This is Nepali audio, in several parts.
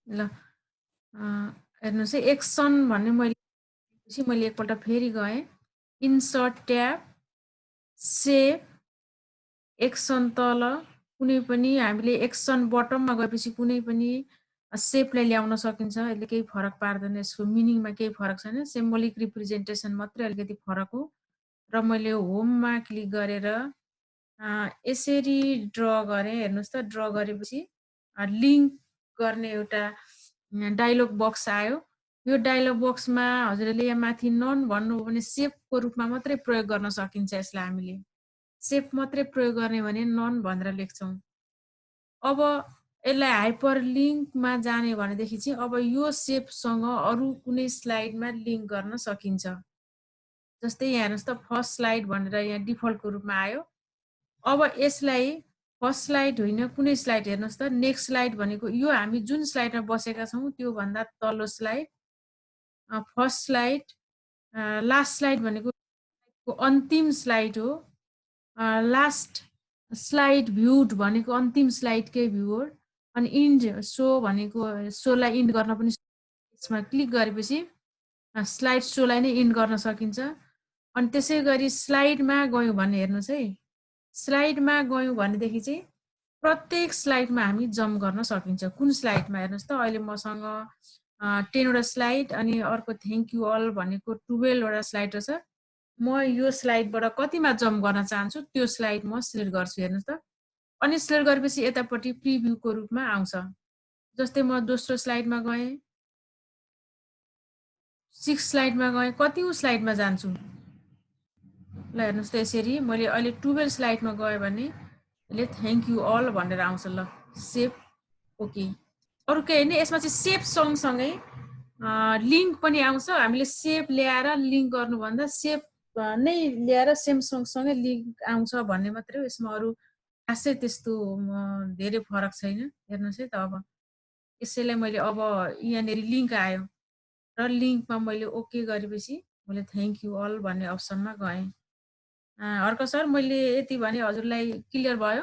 ल हेर्नुहोस् है, एक्सन भन्ने मैले एकपल्ट फेरि गएँ, इन्सर्ट ट्याब, सेभ, एक्सन तल कुनै पनि हामीले एक्सन बटममा गएपछि कुनै पनि सेपलाई ल्याउन सकिन्छ। यसले केही फरक पार्दैन, यसको मिनिङमा केही फरक छैन, सिम्बोलिक रिप्रेजेन्टेसन मात्रै अलिकति फरक हो। र मैले होममा क्लिक गरेर यसरी ड्र गरेँ। हेर्नुहोस् त, ड्र गरेपछि लिङ्क गर्ने एउटा डायलग बक्स आयो। यो डायलग बक्समा हजुरले यहाँ माथि नन भन्नुभयो भने सेपको रूपमा मात्रै प्रयोग गर्न सकिन्छ। यसलाई हामीले सेप मात्रै प्रयोग गर्ने भने नन भनेर लेख्छौँ। अब यसलाई हाइपर लिङ्कमा जाने भनेदेखि चाहिँ अब यो सेपसँग अरू कुनै स्लाइडमा लिङ्क गर्न सकिन्छ। जस्तै यहाँ हेर्नुहोस् त, फर्स्ट स्लाइड भनेर यहाँ डिफल्टको रूपमा आयो। अब यसलाई फर्स्ट स्लाइड होइन, कुनै स्लाइड हेर्नुहोस् त, नेक्स्ट स्लाइड भनेको यो हामी जुन स्लाइडमा बसेका छौँ त्यो भन्दा तल्लो slide, first slide, last slide भनेको अन्तिम स्लाइड हो। लास्ट स्लाइड भ्युड भनेको अन्तिम स्लाइडकै भ्यू हो। अनि इन्ड सो भनेको सोलाई इन्ड गर्न पनि यसमा क्लिक गरेपछि स्लाइड सोलाई नै इन्ड गर्न सकिन्छ। अनि त्यसै गरी स्लाइडमा गयौँ भने हेर्नुहोस् है, स्लाइडमा गयौँ भनेदेखि चाहिँ प्रत्येक स्लाइडमा हामी जम्प गर्न सकिन्छ। कुन स्लाइडमा हेर्नुहोस् त, अहिले मसँग 10 वटा स्लाइड अनि अर्को थ्याङ्क यू अल भनेको 12 वटा स्लाइड छ। म यो स्लाइडबाट कतिमा जम्प गर्न चाहन्छु त्यो स्लाइड म सिलेक्ट गर्छु। हेर्नुहोस् त, अनि सिलेक्ट गरेपछि यतापट्टि प्रिभ्यूको रूपमा आउँछ। जस्तै म दोस्रो स्लाइडमा गएँ, 6 स्लाइडमा गएँ, कतिौँ स्लाइडमा जान्छु। ल हेर्नुहोस् त, यसरी मैले अहिले 12 स्लाइडमा गएँ भने यसले थ्याङ्क यू अल भनेर आउँछ। ल सेभ, ओके। अरू केही होइन, यसमा चाहिँ सेभ सँगसँगै लिङ्क पनि आउँछ। हामीले सेभ ल्याएर लिङ्क गर्नुभन्दा सेभ नै ल्याएर सेम सँगसँगै लिङ्क आउँछ भन्ने मात्रै हो। यसमा अरू खासै त्यस्तो धेरै फरक छैन। हेर्नुहोस् है त, अब यसैलाई मैले अब यहाँनिर लिङ्क आयो र लिङ्कमा मैले ओके गरेपछि मैले थ्याङ्क यू अल भन्ने अप्सनमा गएँ। हर्क सर, मैले यति भने हजुरलाई क्लियर भयो?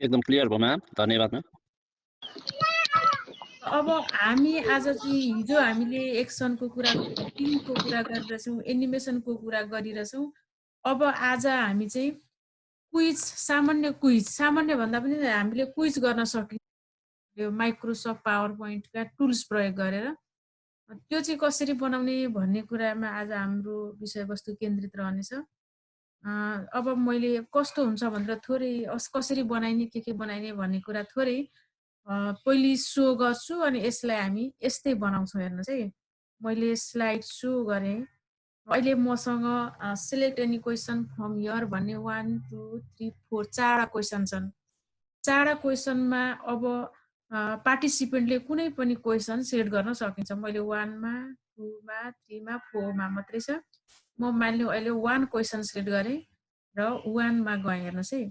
एकदम क्लियर भयो म्याम, धन्यवाद म्याम। अब हामी आज चाहिँ हिजो हामीले एक्सनको कुरा, लिङ्कको कुरा गरिरहेछौँ, एनिमेसनको कुरा गरिरहेछौँ। अब आज हामी चाहिँ क्विज, सामान्य भन्दा पनि हामीले क्विज गर्न सकिन्छ यो माइक्रोसफ्ट पावर पोइन्टका टुल्स प्रयोग गरेर। त्यो चाहिँ कसरी बनाउने भन्ने कुरामा आज हाम्रो विषयवस्तु केन्द्रित रहनेछ। अब मैले कस्तो हुन्छ भनेर थोरै कसरी बनाइने, के बनाइने भन्ने कुरा थोरै पहिले सो गर्छु अनि यसलाई हामी यस्तै बनाउँछौँ। हेर्नुहोस् है, मैले स्लाइड सो गरेँ। अहिले मसँग select any question from here भन्ने 1 2 3 4 4 क्वेसन छन्। 4 क्वेसनमा अब पार्टिसिपेन्टले कुनै पनि क्वेसन सिलेक्ट गर्न सकिन्छ। मैले 1 मा 2 मा 3 मा 4 मा मात्रै छ। म मानिलिउँ अहिले 1 क्वेसन सिलेक्ट गरेँ र 1 मा गएँ। हेर्नुहोस् है,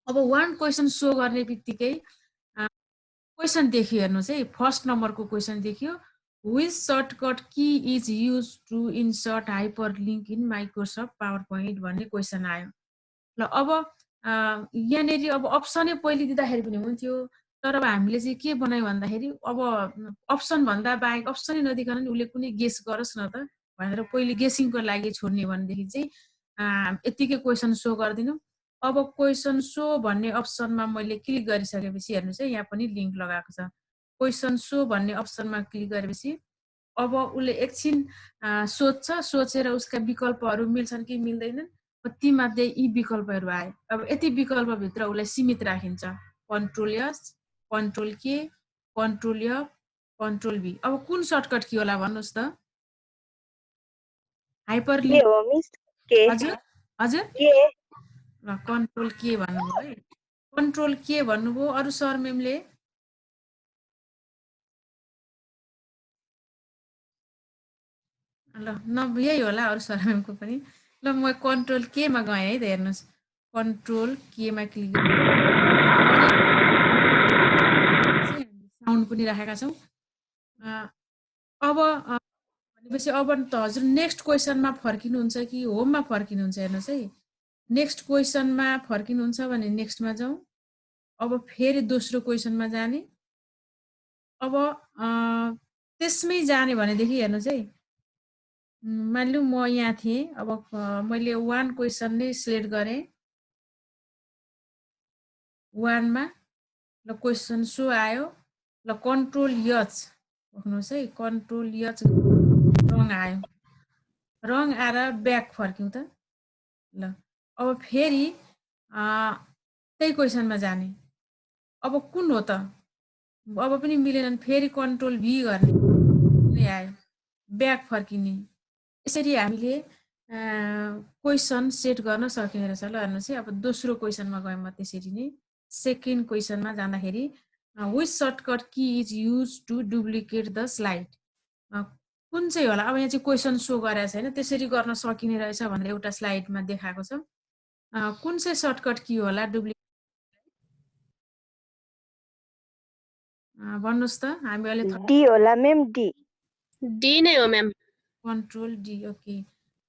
अब 1 क्वेसन सो गर्ने बित्तिकै क्वेसन देखियो। हेर्नुहोस् है, फर्स्ट नम्बरको क्वेसन देखियो, which shortcut key is used to insert hyperlink in Microsoft PowerPoint भन्ने क्वेसन आयो। ल अब यहाँनिर अब अप्सनै पहिले दिँदाखेरि पनि हुन्थ्यो, तर अब हामीले चाहिँ के बनायौँ भन्दाखेरि अब अप्सन भन्दा बाहेक अप्सनै नदिकन नि उसले कुनै गेस गरोस् न त भनेर पहिले गेसिङको लागि छोड्ने भनेदेखि चाहिँ यतिकै क्वेसन सो गरिदिनु। अब क्वेसन सो भन्ने अप्सनमा मैले क्लिक गरिसकेपछि हेर्नुहोस् है, यहाँ पनि लिङ्क लगाएको छ। क्वेसन सो भन्ने अप्सनमा क्लिक गरेपछि अब उसले एकछिन सोध्छ, सोचेर उसका विकल्पहरू मिल्छन् कि मिल्दैनन्, तीमध्ये यी विकल्पहरू आए। अब यति विकल्पभित्र उसलाई सीमित राखिन्छ, कन्ट्रोल एस, कन्ट्रोल के, कन्ट्रोल एफ, कन्ट्रोल बी। अब कुन सर्टकट के होला भन्नुहोस् त? हाइपरलिङ्क हो मिस के? हजुर हजुर, के? ल कन्ट्रोल के भन्नुभयो है, कन्ट्रोल के भन्नुभयो। अरू सर मेमले ल न यही होला अरू सर मेमको पनि। ल म कन्ट्रोल केमा गएँ है त, हेर्नुहोस् कन्ट्रोल केमा क्लिक साउन्ड पनि राखेका छौँ। अब भनेपछि अब त हजुर नेक्स्ट क्वेसनमा फर्किनुहुन्छ कि होममा फर्किनुहुन्छ? हेर्नुहोस् है, नेक्स्ट क्वेसनमा फर्किनुहुन्छ भने नेक्स्टमा जाउँ। अब फेरि दोस्रो क्वेसनमा जाने। अब त्यसमै जाने भनेदेखि हेर्नुहोस् है, मानिलिउँ म यहाँ थिएँ, अब मैले 1 क्वेसन नै सिलेक्ट गरेँ, 1 मा ल क्वेसन सो आयो, ल कन्ट्रोल यच राख्नुहोस् है, कन्ट्रोल यच रङ आयो, रङ आएर ब्याक फर्क्यौँ त ल। अब फेरि त्यही क्वेसनमा जाने, अब कुन हो त, अब पनि मिलेन, फेरि कन्ट्रोल भी गर्ने आयो, ब्याक फर्किने। यसरी हामीले क्वेसन सेट गर्न सकिने रहेछ। ल हेर्नुहोस् है, अब दोस्रो क्वेसनमा गएँ म त्यसरी नै। सेकेन्ड क्वेसनमा जाँदाखेरि which shortcut key is use to duplicate the slide, कुन चाहिँ होला। अब यहाँ चाहिँ क्वेसन सो गरेको छैन, त्यसरी गर्न सकिने रहेछ भनेर एउटा स्लाइडमा देखाएको छ। कुन चाहिँ सर्टकट की होला डुप्लिकेट, भन्नुहोस् त। हामी अहिले डी होला मैम, डी डी नै हो मैम। Control D, okay.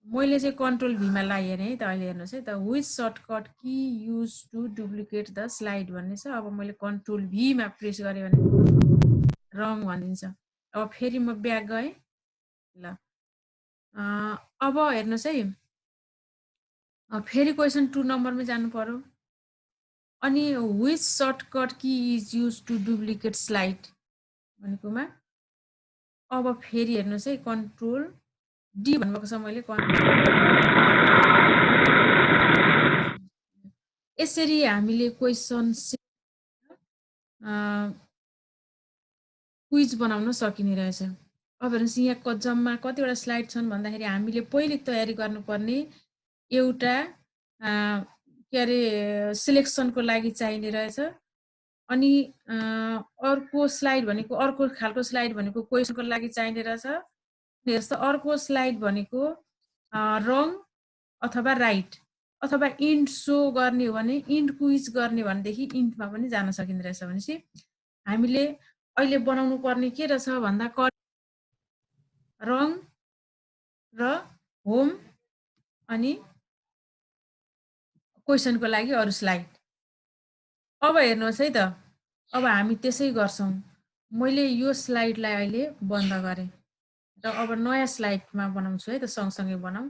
मैले चाहिँ कन्ट्रोल भीमा लगाएँ है त। अहिले हेर्नुहोस् है त, which shortcut key use to duplicate the slide भन्ने छ। अब मैले कन्ट्रोल भीमा प्रेस गरेँ भने रङ भनिदिन्छ। अब फेरि म ब्याक गएँ। ल अब हेर्नुहोस् है, फेरि क्वेसन 2 नम्बरमै जानु पर्यो। अनि which shortcut key is use to duplicate slide भनेकोमा अब फेरि हेर्नुहोस् है, कन्ट्रोल डी भन्नुभएको छ मैले। यसरी हामीले क्वेसन क्विज बनाउन सकिने रहेछ। अब हेर्नुहोस् यहाँ जम्मा कतिवटा स्लाइड छन् भन्दाखेरि हामीले पहिले तयारी गर्नुपर्ने एउटा के अरे सिलेक्सनको लागि चाहिने रहेछ। अनि अर्को स्लाइड भनेको, अर्को खालको स्लाइड भनेको क्वेसनको लागि चाहिने रहेछ। जस्तो अर्को स्लाइड भनेको रङ अथवा राइट अथवा इन्ड सो गर्ने हो भने, इन्ड क्विज गर्ने भनेदेखि इन्डमा पनि जान सकिने रहेछ। भनेपछि हामीले अहिले बनाउनु पर्ने के रहेछ भन्दा रङ र होम अनि क्वेसनको लागि अरू स्लाइड। अब हेर्नुहोस् है त, अब हामी त्यसै गर्छौँ। मैले यो स्लाइडलाई अहिले बन्द गरेँ र अब नयाँ स्लाइडमा बनाउँछु है त, सँगसँगै बनाऊ।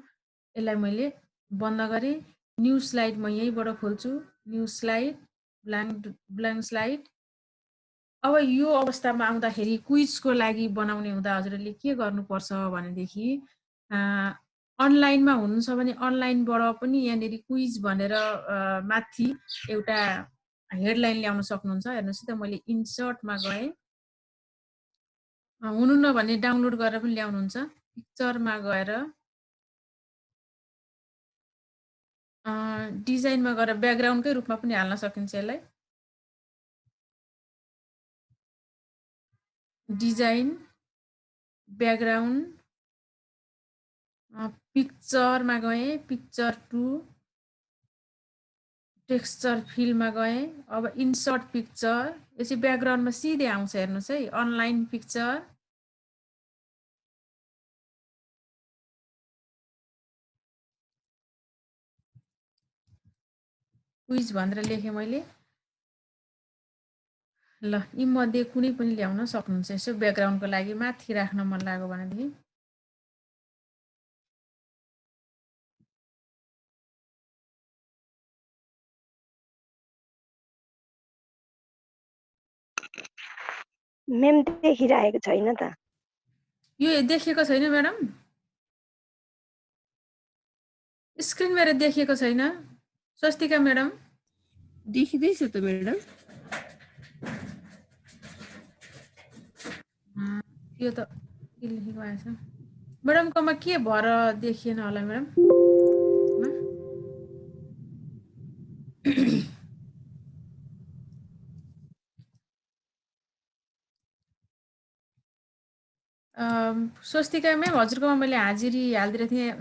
यसलाई मैले बन्द गरेँ, न्यू स्लाइड म यहीँबाट खोल्छु, न्यू स्लाइड, ब्ल्याङ्क स्लाइड। अब यो अवस्थामा आउँदाखेरि क्विजको लागि बनाउने हुँदा हजुरहरूले के गर्नुपर्छ भनेदेखि, अनलाइनमा हुनुहुन्छ भने अनलाइनबाट पनि यहाँनिर क्विज भनेर माथि एउटा हेडलाइन ल्याउन सक्नुहुन्छ। हेर्नुहोस् त, मैले इन्सर्टमा गएँ, हुनुहुन्न भने डाउनलोड गरेर पनि ल्याउनुहुन्छ। पिक्चरमा गएर डिजाइनमा गएर ब्याकग्राउन्डकै रूपमा पनि हाल्न सकिन्छ। यसलाई डिजाइन, ब्याकग्राउन्ड, पिक्चरमा गएँ, पिक्चर 2, टेक्सचर फिलमा गएँ। अब इन्सर्ट पिक्चर, यो चाहिँ ब्याकग्राउन्डमा सिधै आउँछ। हेर्नुहोस् है, अनलाइन पिक्चर, क्विज भनेर लेखेँ मैले। ल यी मध्ये कुनै पनि ल्याउन सक्नुहुन्छ। यसो ब्याकग्राउन्डको लागि माथि राख्न मन लाग्यो भनेदेखि मैम देखिरहेको छैन त। यो देखिएको छैन म्याडम, स्क्रिन मेरो देखिएको छैन। स्वस्तिका म्याडम देखिँदैछ त म्याडम। यो त के लेखेको आएछ म्याडमकोमा, के भएर देखिएन होला म्याडम? स्वस्तिका म्याम, हजुरकोमा मैले हाजिरी हालिदिएको थिएँ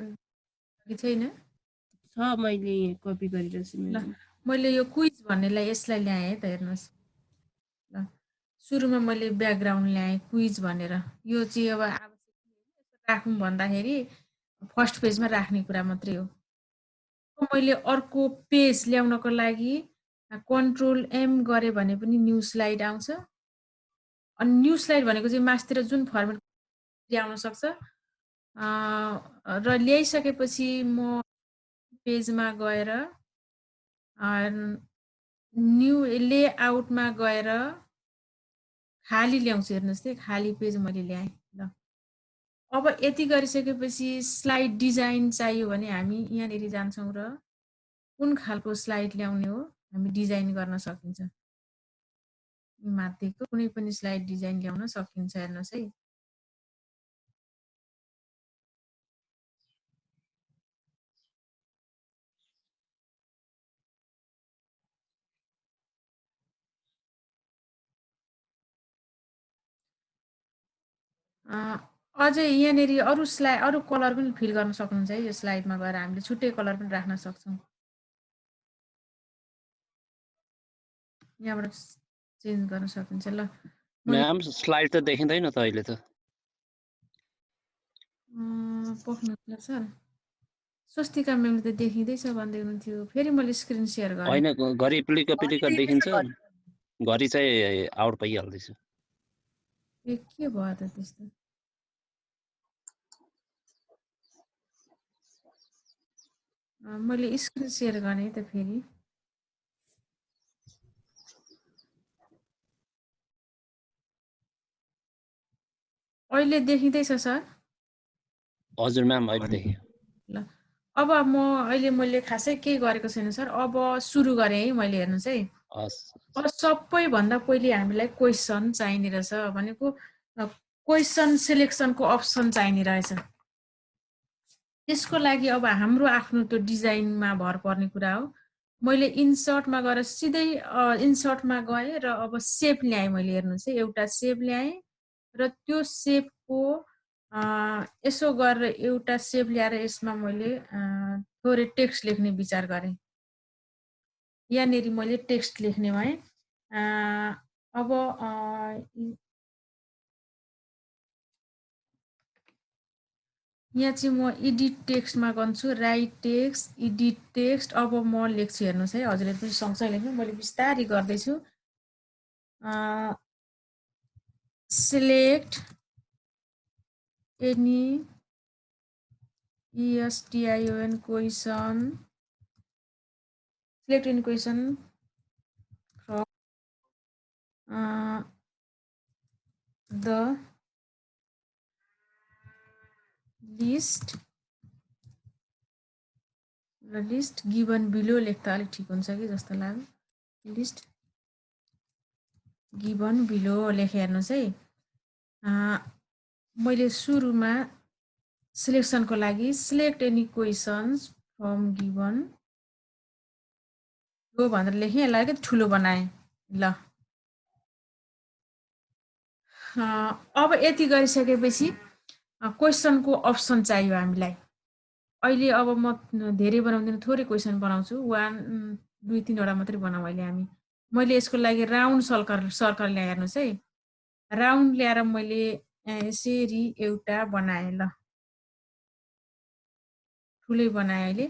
कि छैन? छ, मैले यहाँ कपी गरिरहेछु म्याडम। मैले यो क्विज भन्नेलाई यसलाई ल्याएँ है त। हेर्नुहोस् ल, सुरुमा मैले ब्याकग्राउन्ड ल्याएँ क्विज भनेर। यो चाहिँ अब आवश्यक राखौँ भन्दाखेरि फर्स्ट पेजमा राख्ने कुरा मात्रै हो। मैले अर्को पेज ल्याउनको लागि कन्ट्रोल एम गरेँ भने पनि न्यू स्लाइड आउँछ। अनि न्यू स्लाइड भनेको चाहिँ मासतिर जुन फर्मेट ल्याउन सक्छ र ल्याइसकेपछि म पेजमा गएर न्यू लेआउटमा गएर खाली ल्याउँछु हेर्नुहोस् त खाली पेज मैले ल्याएँ ल अब यति गरिसकेपछि स्लाइड डिजाइन चाहियो भने हामी यहाँनिर जान्छौँ र कुन खालको स्लाइड ल्याउने हो हामी डिजाइन गर्न सकिन्छ माथिको कुनै पनि स्लाइड डिजाइन ल्याउन सकिन्छ हेर्नुहोस् है अझै यहाँनिर अरू कलर पनि फिल गर्न सक्नुहुन्छ है यो स्लाइडमा गएर हामीले छुट्टै कलर पनि राख्न सक्छौँ यहाँबाट चेन्ज गर्न सकिन्छ ल म्याम स्लाइड त देखिँदैन त अहिले त पोख्नु सर स्वस्तिका म्यामले त देखिँदैछ भन्दै हुनुहुन्थ्यो फेरि मैले स्क्रिन सेयर गरेँ होइन घरि पिलिक देखिन्छ घरि चाहिँ आउट भइहाल्दैछ ए के भयो त त्यस्तो मैले स्क्रिन सेयर गरेँ त फेरि अहिले देखिँदैछ सर हजुर म्याम अहिले देखेँ ल अब मैले खासै केही गरेको छैन सर अब सुरु गरेँ है मैले हेर्नुहोस् है हस् अब सबैभन्दा पहिले हामीलाई क्वेसन चाहिने रहेछ भनेको क्वेसन सिलेक्सनको अप्सन चाहिने रहेछ त्यसको लागि अब हाम्रो आफ्नो त्यो डिजाइनमा भर पर्ने कुरा हो मैले इन्सर्टमा गएर सिधै इन्सर्टमा गएँ र अब सेप ल्याएँ मैले हेर्नुहोस् है एउटा सेप ल्याएँ र त्यो सेपको यसो गरेर एउटा सेप ल्याएर यसमा मैले थोरै टेक्स्ट लेख्ने विचार गरेँ यहाँनिर मैले टेक्स्ट लेख्ने भएँ अब यहाँ चाहिँ म एडिट टेक्स्टमा गर्छु राइट टेक्स्ट एडिट टेक्स्ट अब म लेख्छु हेर्नुहोस् है हजुरले पनि सँगसँगै लेख्नु मैले बिस्तारै गर्दैछु select any ESTION question select any question from the list given below लेख्दा अलिक ठिक हुन्छ कि जस्तो लाग्यो लिस्ट गिभन बिलो लेखेँ हेर्नुहोस् है मैले सुरुमा सिलेक्सनको लागि select any questions from given यो भनेर लेखेँ यसलाई अलिकति ठुलो बनाएँ ल अब यति गरिसकेपछि क्वेसनको अप्सन चाहियो हामीलाई अहिले अब म धेरै बनाउँदिनँ थोरै क्वेसन बनाउँछु 1 2 3 वटा मात्रै बनाऊँ अहिले हामी मैले यसको लागि राउन्ड सर्कल ल्याएँ हेर्नुहोस् है राउन्ड ल्याएर मैले यसरी एउटा बनाएँ ल ठुलै बनाएँ अहिले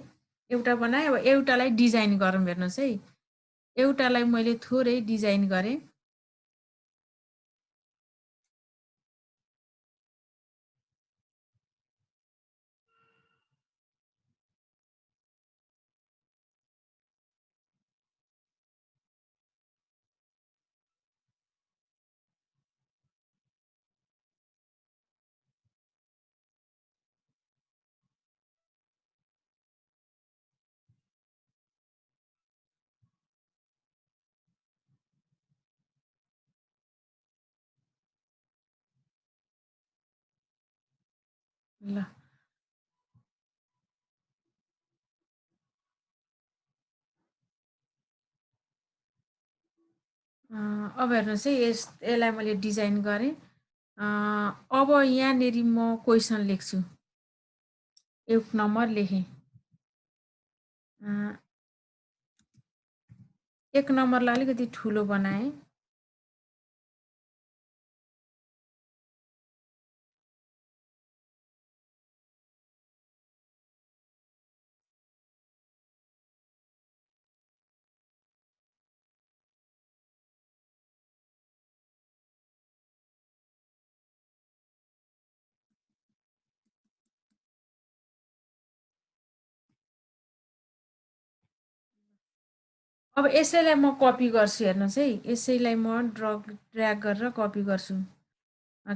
एउटा बनाएँ अब एउटालाई डिजाइन गरौँ हेर्नुहोस् है एउटालाई मैले थोरै डिजाइन गरेँ ल अब हेर्नुहोस् है यसलाई मैले डिजाइन गरेँ अब यहाँनिर म क्वेसन लेख्छु 1 नम्बर लेखेँ 1 नम्बरलाई अलिकति ठुलो बनाएँ अब यसैलाई म कपी गर्छु हेर्नुहोस् है, यसैलाई म ड्र्याग गरेर कपी गर्छु।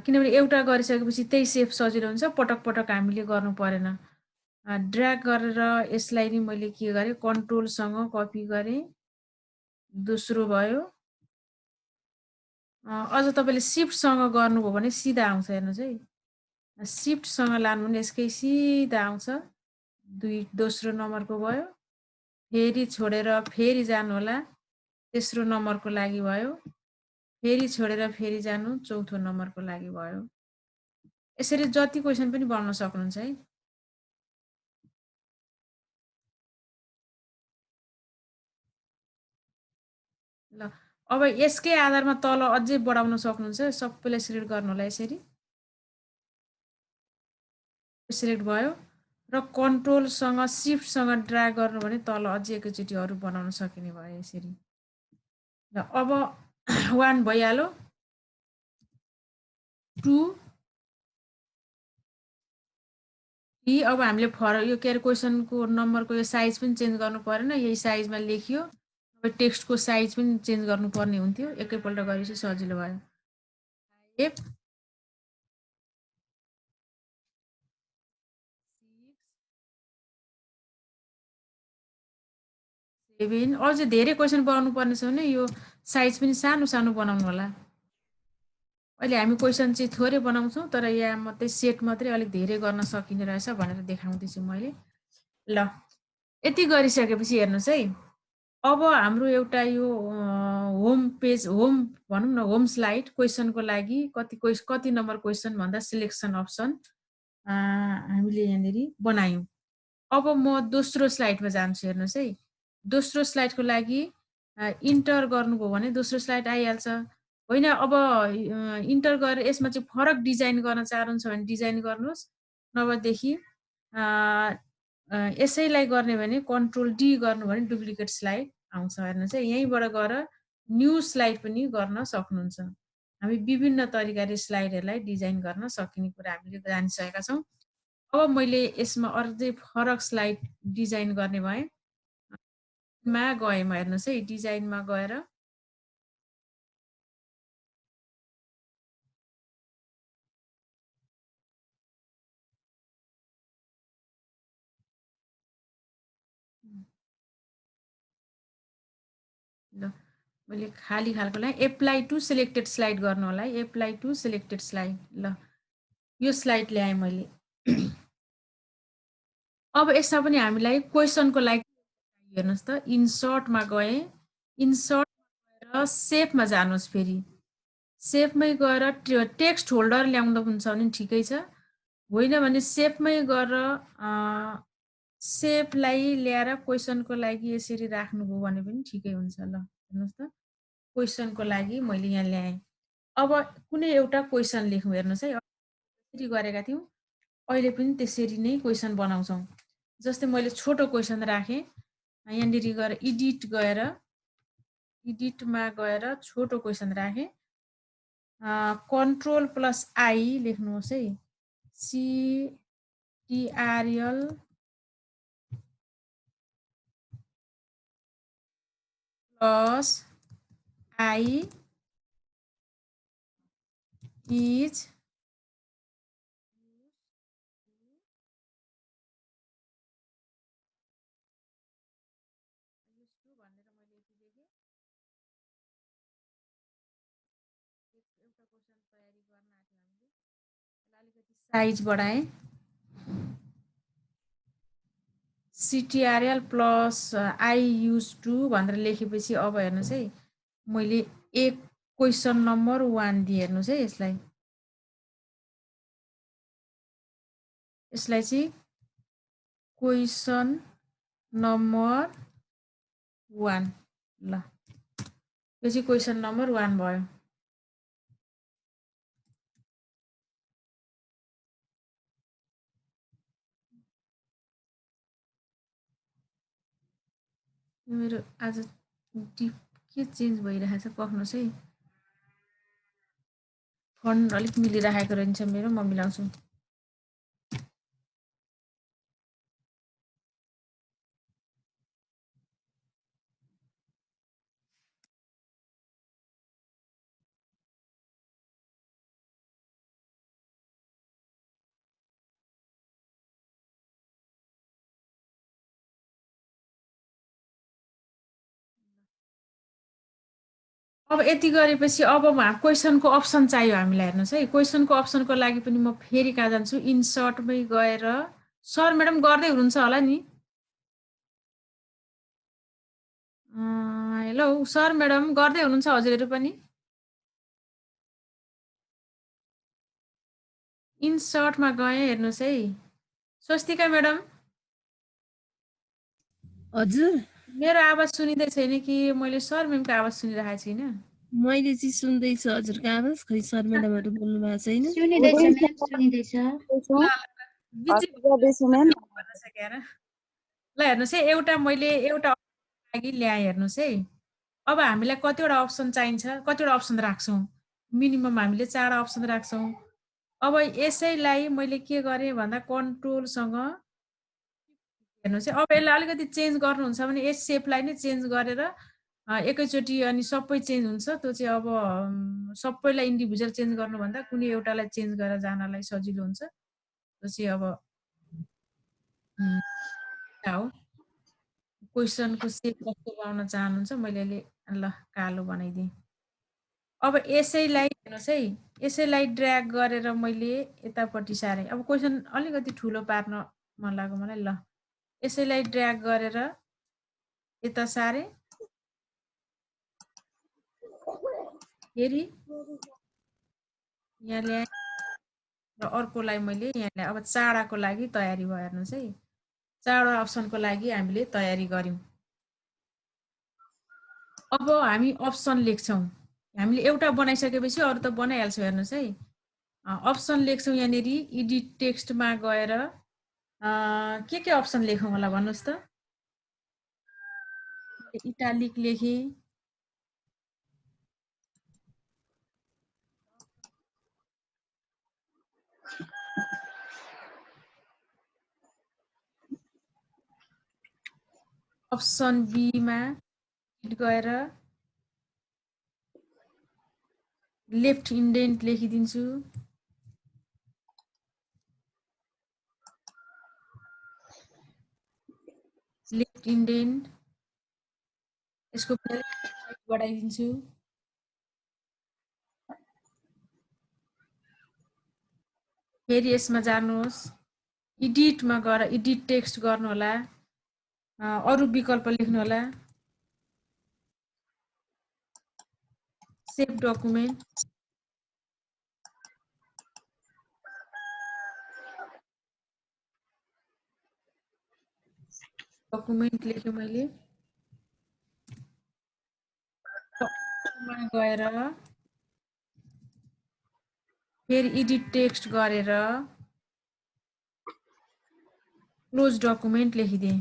किनभने एउटा गरिसकेपछि त्यही सेप सजिलो हुन्छ, पटक पटक हामीले गर्नु परेन। ड्र्याग गरेर यसलाई नि मैले के गरेँ, कन्ट्रोलसँग कपी गरेँ, दोस्रो भयो। अझ तपाईँले सिफ्टसँग गर्नुभयो भने सिधा आउँछ हेर्नुहोस् है, सिफ्टसँग लानु भने यसकै सिधा आउँछ। दोस्रो नम्बरको भयो, फेरि छोडेर फेरि जानु होला, तेस्रो नम्बरको लागि भयो, फेरि छोडेर फेरि जानु, चौथो नम्बरको लागि भयो। यसरी जति क्वेसन पनि बनाउन सक्नुहुन्छ है। ल अब यसकै आधारमा तल अझै बढाउन सक्नुहुन्छ, सबैलाई सिलेक्ट गर्नु होला यसरी, सिलेक्ट भयो र कन्ट्रोलसँग सिफ्टसँग ड्र्याग गर्नु भने तल अझै एकैचोटि अरू बनाउन सकिने भयो यसरी। ल अब 1 भइहाल्यो, 2 3 अब हामीले फरक यो के अरे क्वेसनको नम्बरको यो साइज पनि चेन्ज गर्नु परेन, यही साइजमा लेखियो। अब टेक्स्टको साइज पनि चेन्ज गर्नुपर्ने हुन्थ्यो, एकैपल्ट गरेपछि सजिलो भयो। 5 6 7 अझै धेरै क्वेसन बनाउनु पर्ने छ भने यो साइज पनि सानो सानो बनाउनु होला। अहिले हामी क्वेसन चाहिँ थोरै बनाउँछौँ, तर यहाँ मात्रै सेट मात्रै अलिक धेरै गर्न सकिने रहेछ भनेर देखाउँदैछु मैले। ल यति गरिसकेपछि हेर्नुहोस् है, अब हाम्रो एउटा यो होम पेज, होम भनौँ न, होम स्लाइड क्वेसनको लागि कति नम्बर क्वेसन भन्दा सिलेक्सन अप्सन हामीले यहाँनिर बनायौँ। अब म दोस्रो स्लाइडमा जान्छु हेर्नुहोस् है, दोस्रो स्लाइडको लागि इन्टर गर्नुभयो भने दोस्रो स्लाइड आइहाल्छ। होइन अब इन्टर गरेर यसमा चाहिँ फरक डिजाइन गर्न चाहनुहुन्छ भने डिजाइन गर्नुहोस्, नभएदेखि यसैलाई गर्ने भने कन्ट्रोल डी गर्नु भने डुप्लिकेट स्लाइड आउँछ हेर्नुहोस् है। यहीँबाट गएर न्यू स्लाइड पनि गर्न सक्नुहुन्छ। हामी विभिन्न तरिकाले स्लाइडहरूलाई डिजाइन गर्न सकिने कुरा हामीले जानिसकेका छौँ। अब मैले यसमा अझै फरक स्लाइड डिजाइन गर्ने भएँ, मा गएँ म हेर्नुहोस् है, डिजाइनमा गएर ल मैले खाली खालको लाई एप्लाई टु सिलेक्टेड स्लाइड गर्नु होला है, एप्लाई टु सिलेक्टेड स्लाइड। ल यो स्लाइड ल्याएँ मैले। अब यसमा पनि हामीलाई क्वेसनको लागि हेर्नुहोस् त, इन्सर्टमा गएँ, इन्सर्ट गएर सेपमा जानुहोस्, फेरि सेपमै गएर टेक्स्ट होल्डर ल्याउँदा हुन्छ भने ठिकै छ, होइन भने सेपमै गएर सेपलाई ल्याएर क्वेसनको लागि यसरी राख्नुभयो भने पनि ठिकै हुन्छ। ल हेर्नुहोस् त, क्वेसनको लागि मैले यहाँ ल्याएँ। अब कुनै एउटा क्वेसन लेखौँ हेर्नुहोस् है, त्यसरी गरेका थियौँ, अहिले पनि त्यसरी नै क्वेसन बनाउँछौँ। जस्तै मैले छोटो क्वेसन राखेँ, यहाँनिर गएर इडिटमा गएर छोटो क्वेसन राखेँ, कन्ट्रोल प्लस आई लेख्नुहोस् है, CTRL plus I is size बढाएँ, CTRL plus I use to भनेर लेखेपछि अब हेर्नुहोस् है, मैले एक क्वेसन नम्बर 1 दिएँ हेर्नुहोस् है। यसलाई चाहिँ क्वेसन नम्बर 1, ल यो चाहिँ क्वेसन नम्बर 1 भयो। मेरो आज के चेन्ज भइरहेछ पर्खनुहोस् है, फन्ट अलिक मिलिरहेको रहन्छ मेरो, म मिलाउँछु। अब यति गरेपछि अब क्वेसनको अप्सन चाहियो हामीलाई। हेर्नुहोस् है, क्वेसनको अप्सनको लागि पनि म फेरि कहाँ जान्छु, इन्सर्टमै गएर सर म्याडम गर्दै हुनुहुन्छ होला नि? हेलो सर म्याडम गर्दै हुनुहुन्छ हजुरहरू पनि? इन्सर्टमा गएँ, हेर्नुहोस् है। स्वस्तिका म्याडम हजुर मेरो आवाज सुनिँदै छैन कि मैले सर म्यामको आवाज सुनिरहेको छैन? मैले चाहिँ सुन्दैछु हजुरको आवाज, खै सर म्याडमहरु बोल्नु भएको छैन। सुनिँदैछ म्याम, सुनिँदैछ। ल हेर्नुहोस् है, एउटा मैले एउटा लागि ल्याएँ। हेर्नुहोस् है, अब हामीलाई कतिवटा अप्सन चाहिन्छ, कतिवटा अप्सन राख्छौँ, मिनिमम हामीले 4 अप्सन राख्छौँ। अब यसैलाई मैले के गरेँ भन्दा कन्ट्रोलसँग हेर्नुहोस् है, अब यसलाई अलिकति चेन्ज गर्नुहुन्छ भने यस सेपलाई नै चेन्ज गरेर एकैचोटि अनि सबै चेन्ज हुन्छ। त्यो चाहिँ अब सबैलाई इन्डिभिजुअल चेन्ज गर्नुभन्दा कुनै एउटालाई चेन्ज गरेर जानलाई सजिलो हुन्छ। त्यो चाहिँ अब हो, क्वेसनको सेप कस्तो बनाउन चाहनुहुन्छ, मैले अहिले ल कालो बनाइदिएँ। अब यसैलाई हेर्नुहोस् है, यसैलाई ड्र्याग गरेर मैले यतापट्टि सारेँ। अब क्वेसन अलिकति ठुलो पार्न मन लाग्यो मलाई। ल यसैलाई ड्र्याग गरेर यता सारेँ, फेरि यहाँ ल्याएँ र अर्कोलाई मैले यहाँ ल्याएँ। अब चाडाको लागि तयारी भयो। हेर्नुहोस् है, चाडा अप्सनको लागि हामीले तयारी गऱ्यौँ। अब हामी अप्सन लेख्छौँ। हामीले एउटा बनाइसकेपछि अरू त बनाइहाल्छौँ। हेर्नुहोस् है, अप्सन लेख्छौँ। यहाँनिर एडिट टेक्स्टमा गएर के अप्सन लेखौँ होला भन्नुहोस् त? इटालिक लेखेँ, अप्सन बीमा गएर लेफ्ट इन्डेन्ट लेखिदिन्छु। लेफ्ट इन्डेन्ट, यसको बढाइदिन्छु। फेरि यसमा जानुहोस्, एडिटमा गएर एडिट टेक्स्ट गर्नु होला, अरू विकल्प लेख्नु होला, सेभ डकुमेन्ट, डकुमेन्ट लेखेँ मैले। गएर फेरि एडिट टेक्स्ट गरेर क्लोज डकुमेन्ट लेखिदिएँ।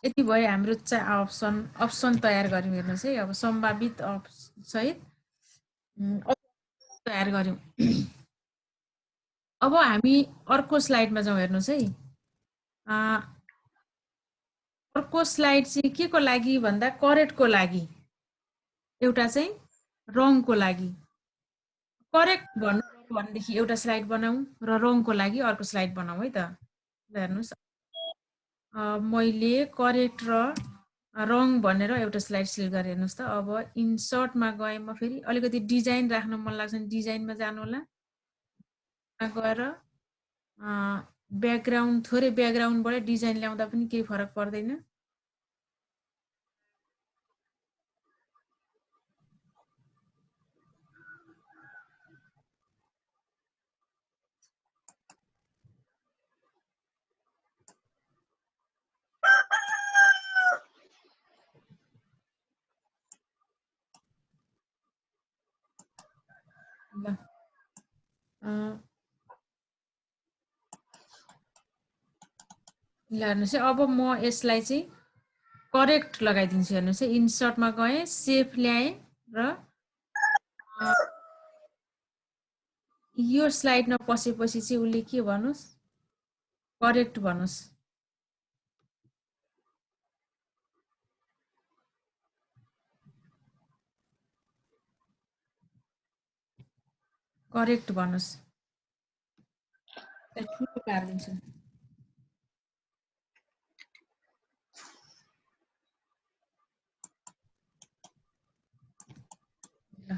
यति भयो हाम्रो अप्सन तयार गऱ्यौँ। हेर्नुहोस् है, अब सम्भावित सहित तयार गऱ्यौँ। अब हामी अर्को स्लाइडमा जाउँ। हेर्नुहोस् है, अर्को स्लाइड चाहिँ के को लागि भन्दा करेक्टको लागि, एउटा चाहिँ रङको लागि। करेक्ट भन्नु भनेदेखि एउटा स्लाइड बनाऊ र रङको लागि अर्को स्लाइड बनाऊ है त। हेर्नुहोस्, मैले करेक्ट र रङ भनेर एउटा स्लाइड सिलेक्ट गरेँ। हेर्नुहोस् त, अब इन्सर्टमा गएँ म, फेरि अलिकति डिजाइन राख्न मन लाग्छ भने डिजाइनमा जानु होला, गएर ब्याकग्राउन्ड, थोरै ब्याकग्राउन्डबाट डिजाइन ल्याउँदा पनि केही फरक पर्दैन। ल हेर्नुहोस् है, अब म यसलाई चाहिँ करेक्ट लगाइदिन्छु। हेर्नुहोस् है, इन्सर्टमा गएँ, सेफ ल्याएँ र यो स्लाइडमा पसेपछि चाहिँ उसले के भन्नुहोस्, करेक्ट भन्नुहोस्। करेक्ट भन्नुहोस्। ठुलो पारिदिन्छु। ल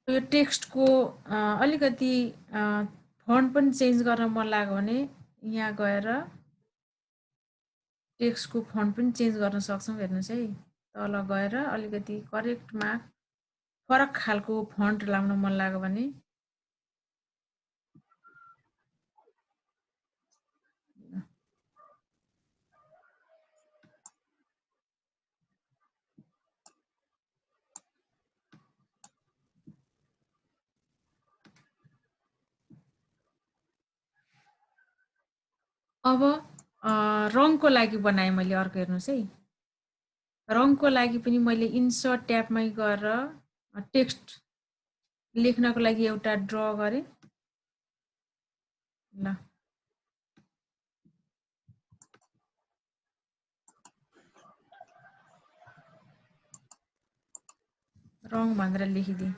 यो टेक्स्टको अलिकति फन्ट पनि चेन्ज गर्न मन लाग्यो भने यहाँ गएर टेक्स्टको फन्ट पनि चेन्ज गर्न सक्छौँ। हेर्नुहोस् है, तल गएर अलिकति करेक्टमा फरक खालको फन्ट लाउन मन लाग्यो भने अब रङको लागि बनाएँ मैले अर्को। हेर्नुहोस् है, रङको लागि पनि मैले इन्सर्ट ट्याबमै गएर टेक्स्ट लेख्नको लागि एउटा ड्र गरेँ। ल रङ भनेर लेखिदिएँ।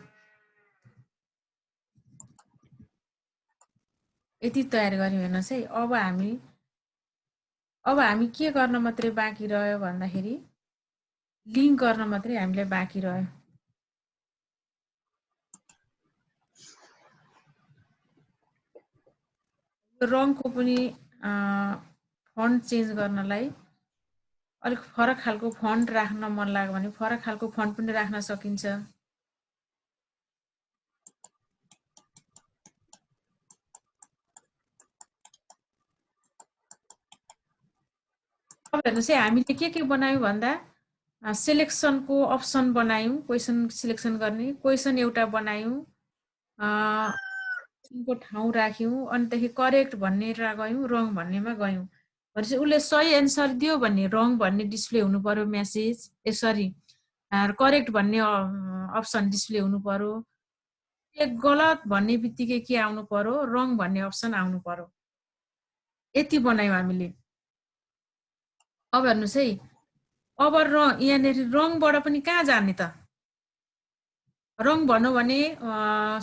यति तयार गर्यौँ। हेर्नुहोस् है, अब हामी के गर्न मात्रै बाँकी रह्यो भन्दाखेरि लिङ्क गर्न मात्रै हामीलाई बाँकी रह्यो। रङको पनि फन्ट चेन्ज गर्नलाई अलिक फरक खालको फन्ट राख्न मन लाग्यो भने फरक खालको फन्ट पनि राख्न सकिन्छ। अब हेर्नुहोस् है, हामीले के बनायौँ भन्दा सेलेक्सनको अप्सन बनायौँ, क्वेसन सिलेक्सन गर्ने क्वेसन एउटा बनायौँ, को ठाउँ राख्यौँ, अनिदेखि करेक्ट भन्ने गयौँ, रङ भन्नेमा गयौँ। भनेपछि उसले सही एन्सर दियो भने रङ भन्ने डिस्प्ले हुनु पर्यो मेसेज, सरी करेक्ट भन्ने अप्सन डिस्प्ले हुनु पर्यो। गलत भन्ने बित्तिकै के आउनु पर्यो, रङ भन्ने अप्सन आउनु पर्यो। यति बनायौँ हामीले। अब हेर्नुहोस् है, अब यहाँनिर रङबाट पनि कहाँ जाने त? रङ भन्नु भने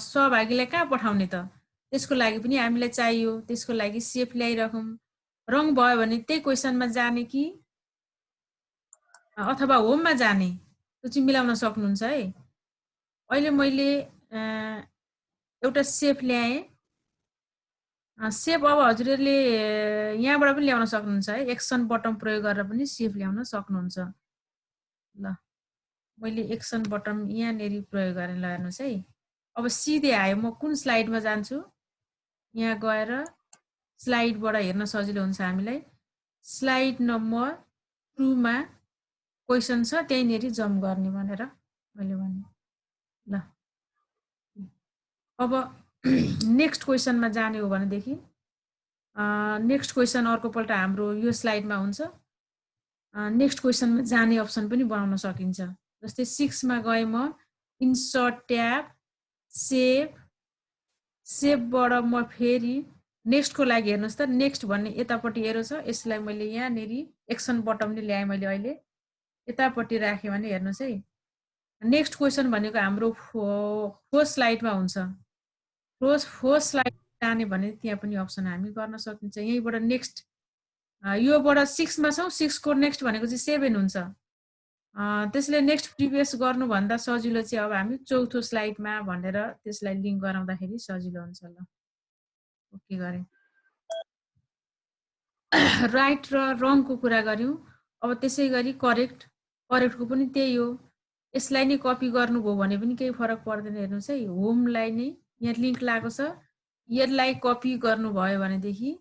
सहभागीलाई कहाँ पठाउने त? त्यसको लागि पनि हामीलाई चाहियो। त्यसको लागि सेफ ल्याइराखौँ। रङ भयो भने त्यही क्वेसनमा जाने कि अथवा होममा जाने, त्यो चाहिँ मिलाउन सक्नुहुन्छ है। अहिले मैले एउटा सेफ ल्याएँ। सेभ अब हजुरहरूले यहाँबाट पनि ल्याउन सक्नुहुन्छ है। एक्सन बटन प्रयोग गरेर पनि सेभ ल्याउन सक्नुहुन्छ। ल मैले एक्सन बटन यहाँनिर प्रयोग गरेर हेर्नुहोस् है। अब सिधै आयो। म कुन स्लाइडमा जान्छु? यहाँ गएर स्लाइडबाट हेर्न सजिलो हुन्छ हामीलाई। स्लाइड नम्बर 2 मा क्वेसन छ, त्यहीँनिर जम्प गर्ने भनेर मैले भने। ल अब नेक्स्ट क्वेसनमा जाने हो भनेदेखि नेक्स्ट क्वेसन अर्कोपल्ट हाम्रो यो स्लाइडमा हुन्छ। नेक्स्ट क्वेसनमा जाने अप्सन पनि बनाउन सकिन्छ। जस्तै 6 मा गए म इन्सर्ट ट्याब सेभबाट म फेरि नेक्स्टको लागि हेर्नुहोस् त, नेक्स्ट भन्ने यतापट्टि एरो छ। यसलाई मैले यहाँनिर एक्सन बटन पनि ल्याएँ मैले। अहिले यतापट्टि राखेँ भने हेर्नुहोस् है, नेक्स्ट क्वेसन भनेको हाम्रो 4 स्लाइडमा हुन्छ। फोर्थ स्लाइड जाने भने त्यहाँ पनि अप्सन हामी गर्न सकिन्छ। यहीँबाट नेक्स्ट, योबाट 6 मा छौँ, 6 को नेक्स्ट भनेको चाहिँ 7 हुन्छ। त्यसले नेक्स्ट प्रिभियस गर्नुभन्दा सजिलो चाहिँ अब हामी चौथो स्लाइडमा भनेर त्यसलाई लिङ्क गराउँदाखेरि सजिलो हुन्छ। ल ओके गरेँ। राइट र रङको कुरा गऱ्यौँ। अब त्यसै गरी करेक्टको पनि त्यही हो। यसलाई नै कपी गर्नुभयो भने पनि केही फरक पर्दैन। हेर्नुहोस् है, होमलाई नै यहाँ लिङ्क लागेको छ, यसलाई कपी गर्नुभयो भनेदेखि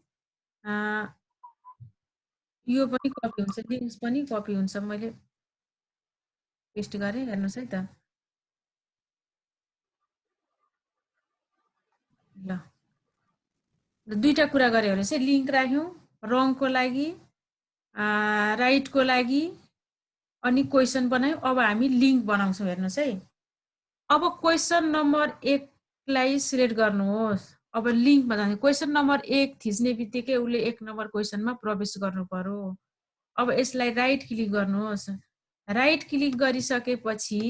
यो पनि कपी हुन्छ, लिङ्क पनि कपी हुन्छ। मैले पेस्ट गरेँ, हेर्नुहोस् है त। ल दुईटा कुरा गऱ्यो भने चाहिँ लिङ्क राख्यौँ, रङको लागि, राइटको लागि, अनि क्वेसन बनायौँ। अब हामी लिङ्क बनाउँछौँ। हेर्नुहोस् है, अब क्वेसन नम्बर 1 लाई सिलेक्ट गर्नुहोस्। अब लिङ्कमा जाने क्वेसन नम्बर 1 थिच्ने बित्तिकै उसले 1 नम्बर क्वेसनमा प्रवेश गर्नु पर्यो। अब यसलाई राइट क्लिक गर्नुहोस्। राइट क्लिक गरिसकेपछि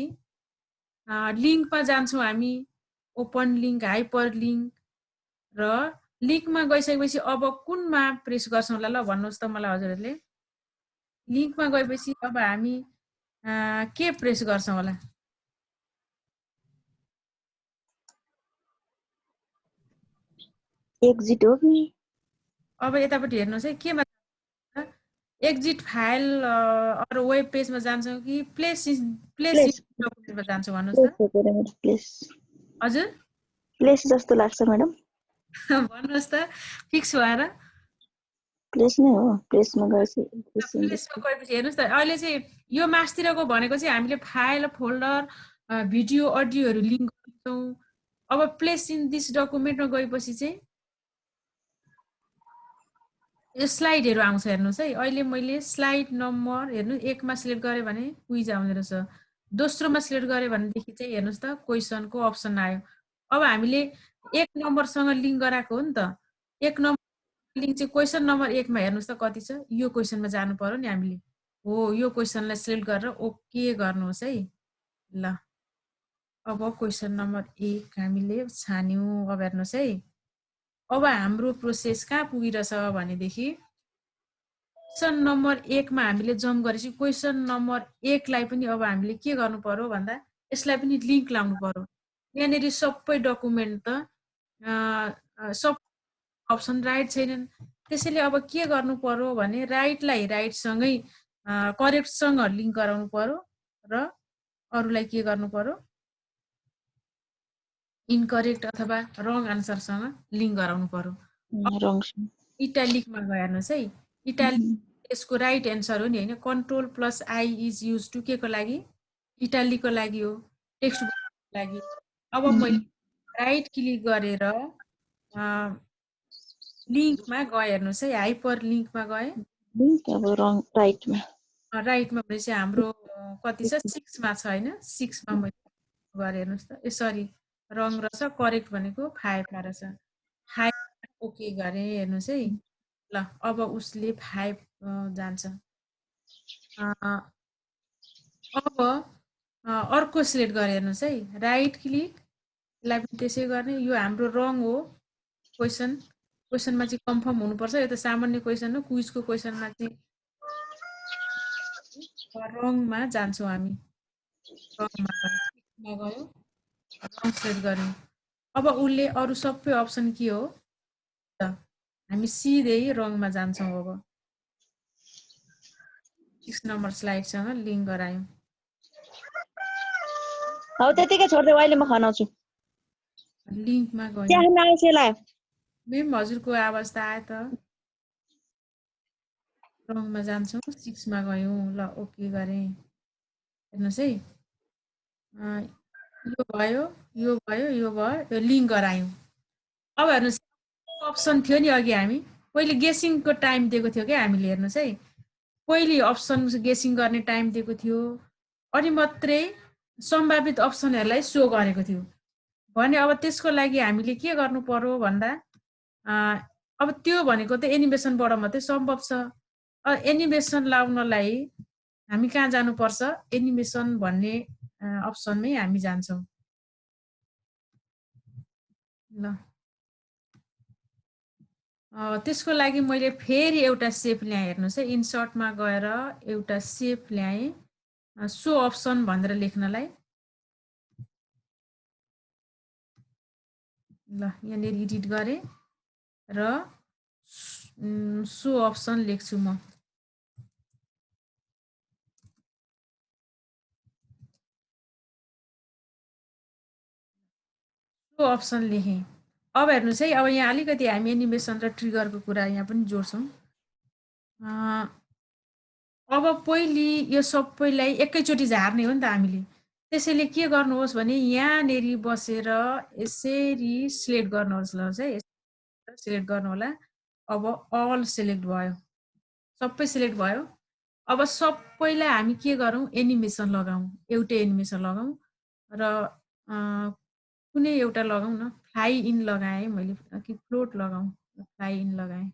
लिङ्कमा जान्छौँ हामी। ओपन लिङ्क, हाइपर लिङ्क र लिङ्कमा गइसकेपछि अब कुनमा प्रेस गर्छौँ ल भन्नुहोस् त मलाई हजुरहरूले। लिङ्कमा गएपछि अब हामी के प्रेस गर्छौँ होला? एक्जिट हो कि? अब यतापट्टि हेर्नुहोस् है, केमा एक्जिट फाइल अरू वेब पेजमा जान्छौँ कि प्लेस डकुमेन्टमा जान्छौँ भन्नुहोस् त। प्लेस हजुर प्लेस जस्तो लाग्छ म्याडम। भन्नुहोस् त फिक्स भएर। प्लेस नै हो। प्लेसमा गएपछि प्लेसमा गएपछि हेर्नुहोस् त अहिले चाहिँ यो मासतिरको भनेको चाहिँ हामीले फाइल, फोल्डर, भिडियो, अडियोहरू लिङ्क गर्छौँ। अब प्लेस इन दिस डकुमेन्टमा गएपछि चाहिँ यो स्लाइडहरू आउँछ हेर्नुहोस् है। अहिले मैले स्लाइड नम्बर हेर्नु 1 मा सिलेक्ट गरेँ भने क्विज आउँदो रहेछ। दोस्रोमा सिलेक्ट गरेँ भनेदेखि चाहिँ हेर्नुहोस् त क्वेसनको अप्सन आयो। अब हामीले 1 नम्बरसँग लिङ्क गराएको हो नि त। 1 नम्बर लिङ्क चाहिँ क्वेसन नम्बर 1 मा हेर्नुहोस् त कति छ। यो क्वेसनमा जानु पर्यो नि हामीले। हो यो क्वेसनलाई सिलेक्ट गरेर ओके गर्नुहोस् है। ल अब क्वेसन नम्बर 1 हामीले छान्यौँ। अब हेर्नुहोस् है, अब हाम्रो प्रोसेस कहाँ पुगिरहेछ भनेदेखि क्वेसन नम्बर 1 मा हामीले जम्प गरेपछि क्वेसन नम्बर 1 लाई पनि अब हामीले के गर्नु पर्यो भन्दा यसलाई पनि लिङ्क लाउनु पर्यो। यहाँनिर सबै डकुमेन्ट त सब अप्सन राइट छैनन्। त्यसैले अब के गर्नु पर्यो भने राइटलाई राइटसँगै करेक्टसँग लिङ्क गराउनु पर्यो र अरूलाई के गर्नु पर्यो इनकरेक्ट अथवा रङ आन्सरसँग लिङ्क गराउनु पर्यो। इटालिकमा गयो हेर्नुहोस् है। इटालिक यसको राइट एन्सर हो नि होइन। Control plus I is use to के को लागि? इटालिकको लागि हो, टेक्स्ट बुकको लागि। अब मैले राइट क्लिक गरेर लिङ्कमा गए हेर्नुहोस् है। हाइपर लिङ्कमा गए। अब रङ राइटमा भनेपछि हाम्रो कति छ? 6 मा छ होइन। 6 मा मैले गरेँ हेर्नुहोस् त। सरी रङ रहेछ, करेक्ट भनेको 5 मा रहेछ। 5 ओके गरेँ हेर्नुहोस् है। ल अब उसले 5 जान्छ। अब अर्को सिलेक्ट गरेँ हेर्नुहोस् है। राइट क्लिक, यसलाई पनि त्यसै गर्ने। यो हाम्रो रङ हो। क्वेसनमा चाहिँ कन्फर्म हुनुपर्छ। यो त सामान्य क्वेसन हो। क्विजको क्वेसनमा चाहिँ रङमा जान्छौँ हामी। रङमा गयो, रङ सिलेक्ट गर्यौँ। अब उसले अरू सबै अप्सन के हो त हामी सिधै रङमा जान्छौँ। अब 6 नम्बर स्लाइडसँग लिङ्क गरायौँ। हौ त्यतिकै छोड्दै अहिले म खनाउँछु। लिङ्कमा गयौँ। मेम हजुरको आवाज त आयो त। रङमा जान्छौँ, 6 मा गयौँ। ल ओके गरेँ हेर्नुहोस् है। यो भयो, यो भयो, यो भयो, यो लिङ्क गरायौँ। अब हेर्नुहोस् अप्सन थियो नि अघि हामी पहिले गेसिङको टाइम दिएको थियो क्या हामीले। हेर्नुहोस् है, पहिले अप्सन गेसिङ गर्ने टाइम दिएको थियो, अनि मात्रै सम्भावित अप्सनहरूलाई सो गरेको थियो भने अब त्यसको लागि हामीले के गर्नु पर्यो भन्दा अब त्यो भनेको त एनिमेसनबाट मात्रै सम्भव छ। एनिमेसन लाउनलाई हामी कहाँ जानुपर्छ? एनिमेसन भन्ने अप्सनमै हामी जान्छौँ। ल त्यसको लागि मैले फेरि एउटा सेप ल्याएँ हेर्नुहोस् है। इन्सर्टमा गएर एउटा सेप ल्याएँ, सो अप्सन भनेर लेख्नलाई। ल यहाँनिर एडिट गरेँ र सो अप्सन लेख्छु म। सो अप्सन लेखेँ। अब हेर्नुहोस् है, अब यहाँ अलिकति हामी एनिमेसन र ट्रिगरको कुरा यहाँ पनि जोड्छौँ। अब पहिले यो सबैलाई एकैचोटि झार्ने हो नि त हामीले। त्यसैले के गर्नुहोस् भने यहाँनिर बसेर यसरी सिलेक्ट गर्नुहोस्। ल है, सिलेक्ट गर्नु होला। अब अल सिलेक्ट भयो, सबै सिलेक्ट भयो। अब सबैलाई हामी के गरौँ? एनिमेसन लगाउँ, एउटै एनिमेसन लगाउँ र कुनै एउटा लगाउँ न, फ्लाइ इन लगाएँ मैले कि फ्लोट लगाउँ, फ्लाइ इन लगाएँ,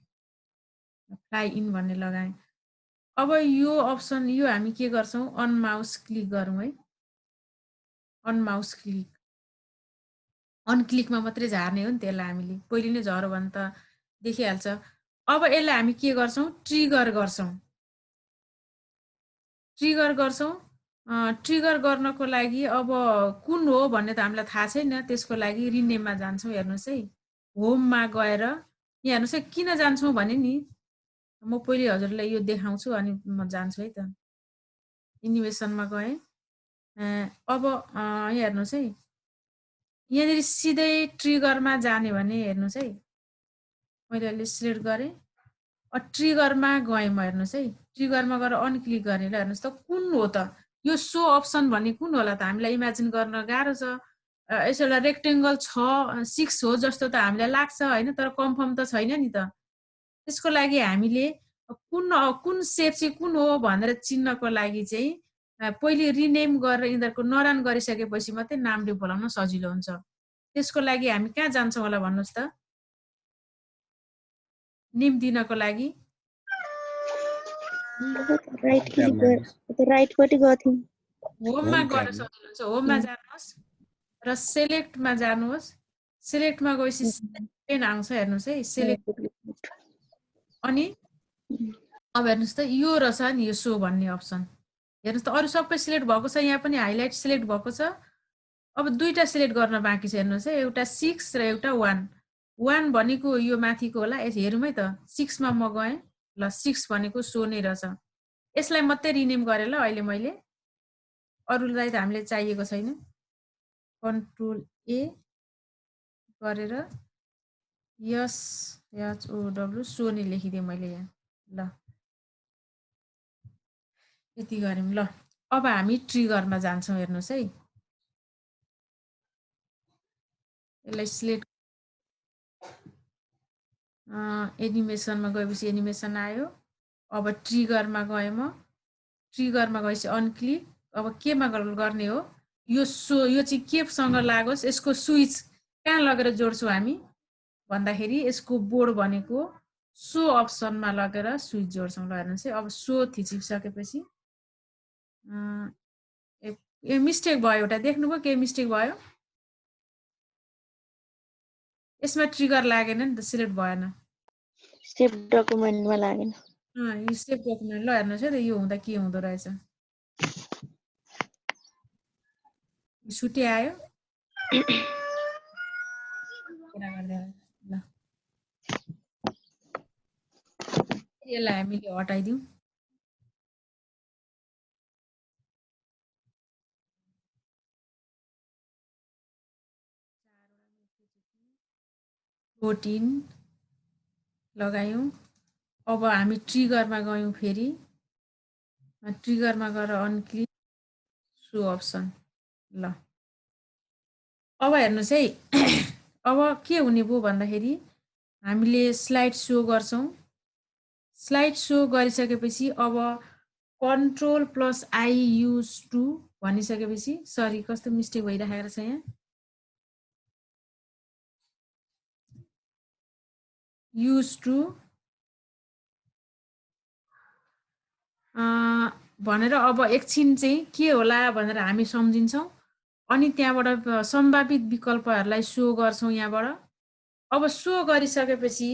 फ्लाइ इन भन्ने लगाएँ। अब यो अप्सन यो हामी के गर्छौँ, अन माउस क्लिक गरौँ है, अन माउस क्लिक, अन क्लिकमा मात्रै झार्ने हो नि त्यसलाई हामीले, पहिले नै झर्यो भने त देखिहाल्छ। अब यसलाई हामी के गर्छौँ, ट्रिगर गर्छौँ, ट्रिगर गर्छौँ। ट्रिगर गर्नको लागि अब कुन हो भन्ने त हामीलाई थाहा छैन, त्यसको लागि रिनेममा जान्छौँ। हेर्नुहोस् है, होममा गएर यहाँ हेर्नुहोस् है, किन जान्छौँ भने नि म पहिले हजुरलाई यो देखाउँछु अनि म जान्छु है त। एनिमेसनमा गएँ। अब यहाँ हेर्नुहोस् है, यहाँनिर सिधै ट्रिगरमा जाने भने हेर्नुहोस् है, मैले अहिले सिलेक्ट गरेँ, ट्रिगरमा गएँ म। हेर्नुहोस् है, ट्रिगरमा गएर अन क्लिक गरेँ ल। हेर्नुहोस् त कुन हो त यो सो अप्सन भन्ने कुन होला त हामीलाई इमेजिन गर्न गाह्रो छ। यसो एउटा रेक्टेङ्गल 6 हो जस्तो त हामीलाई लाग्छ होइन, तर कन्फर्म त छैन नि त। त्यसको लागि हामीले कुन सेप चाहिँ कुन हो भनेर चिन्नको लागि चाहिँ पहिले रिनेम गरेर यिनीहरूको नरान गरिसकेपछि मात्रै नामले बोलाउन सजिलो हुन्छ। त्यसको लागि हामी कहाँ जान्छौँ होला भन्नुहोस् त, नेम दिनको लागि राइटपट्टि गएको थियौँ। होममा गएर सजिलो हुन्छ, होममा जानुहोस् र सेलेक्टमा जानुहोस्। सेलेक्टमा गएपछि पेन आउँछ, हेर्नुहोस् है, सेलेक्ट। अनि अब हेर्नुहोस् त यो रहेछ नि, यो सो भन्ने अप्सन हेर्नुहोस् त, अरू सबै सिलेक्ट भएको छ, यहाँ पनि हाइलाइट सिलेक्ट भएको छ। अब दुईटा सिलेक्ट गर्न बाँकी छ, हेर्नुहोस् है, एउटा 6 र एउटा 1। 1 भनेको यो माथिको होला, हेरौँ है त, 6मा म गएँ ल, 6 भनेको सो नै रहेछ। यसलाई मात्रै रिनेम गरेँ ल अहिले मैले, अरूलाई त हामीले चाहिएको छैन। कन्ट्रोल ए गरेर SHOW सो नै लेखिदिएँ मैले यहाँ ल, यति गऱ्यौँ ल। अब हामी ट्रिगरमा जान्छौँ, हेर्नुहोस् है, यसलाई सिलेक्ट, एनिमेसनमा गएपछि एनिमेसन आयो। अब ट्रिगरमा गएँ म, ट्रिगरमा गएपछि अन क्लिक। अब केमा गर्ने हो, यो सो यो चाहिँ केसँग लागोस्, यसको स्विच कहाँ लगेर जोड्छौँ हामी भन्दाखेरि यसको बोर्ड भनेको सो अप्सनमा लगेर स्विच जोड्छौँ ल। हेर्नुहोस् है, अब सो थिचिसकेपछि ए मिस्टेक भयो, एउटा देख्नुभयो के मिस्टेक भयो, यसमा ट्रिगर लागेन नि त, सिलेक्ट भएन, सेभ डकुमेन्टमा लागेन। यो सेभ डकुमेन्ट ल। हेर्नुहोस् है त, यो हुँदा के हुँदो रहेछ, छुट्टै आयो ल। यसलाई हामीले हटाइदिउँ। प्रोटिन लगायौँ। अब हामी ट्रिगरमा गयौँ, फेरि ट्रिगरमा गएर अन क्लिक, सो अप्सन ल। अब हेर्नुहोस् है, अब के हुने भयो भन्दाखेरि हामीले स्लाइड सो गर्छौँ। स्लाइड सो गरिसकेपछि अब control plus I use to भनिसकेपछि, सरी कस्तो मिस्टेक भइराखेको छ यहाँ, युज टु भनेर अब एकछिन चाहिँ के होला भनेर हामी सम्झिन्छौँ। अनि त्यहाँबाट सम्भावित विकल्पहरूलाई सो गर्छौँ यहाँबाट। अब सो गरिसकेपछि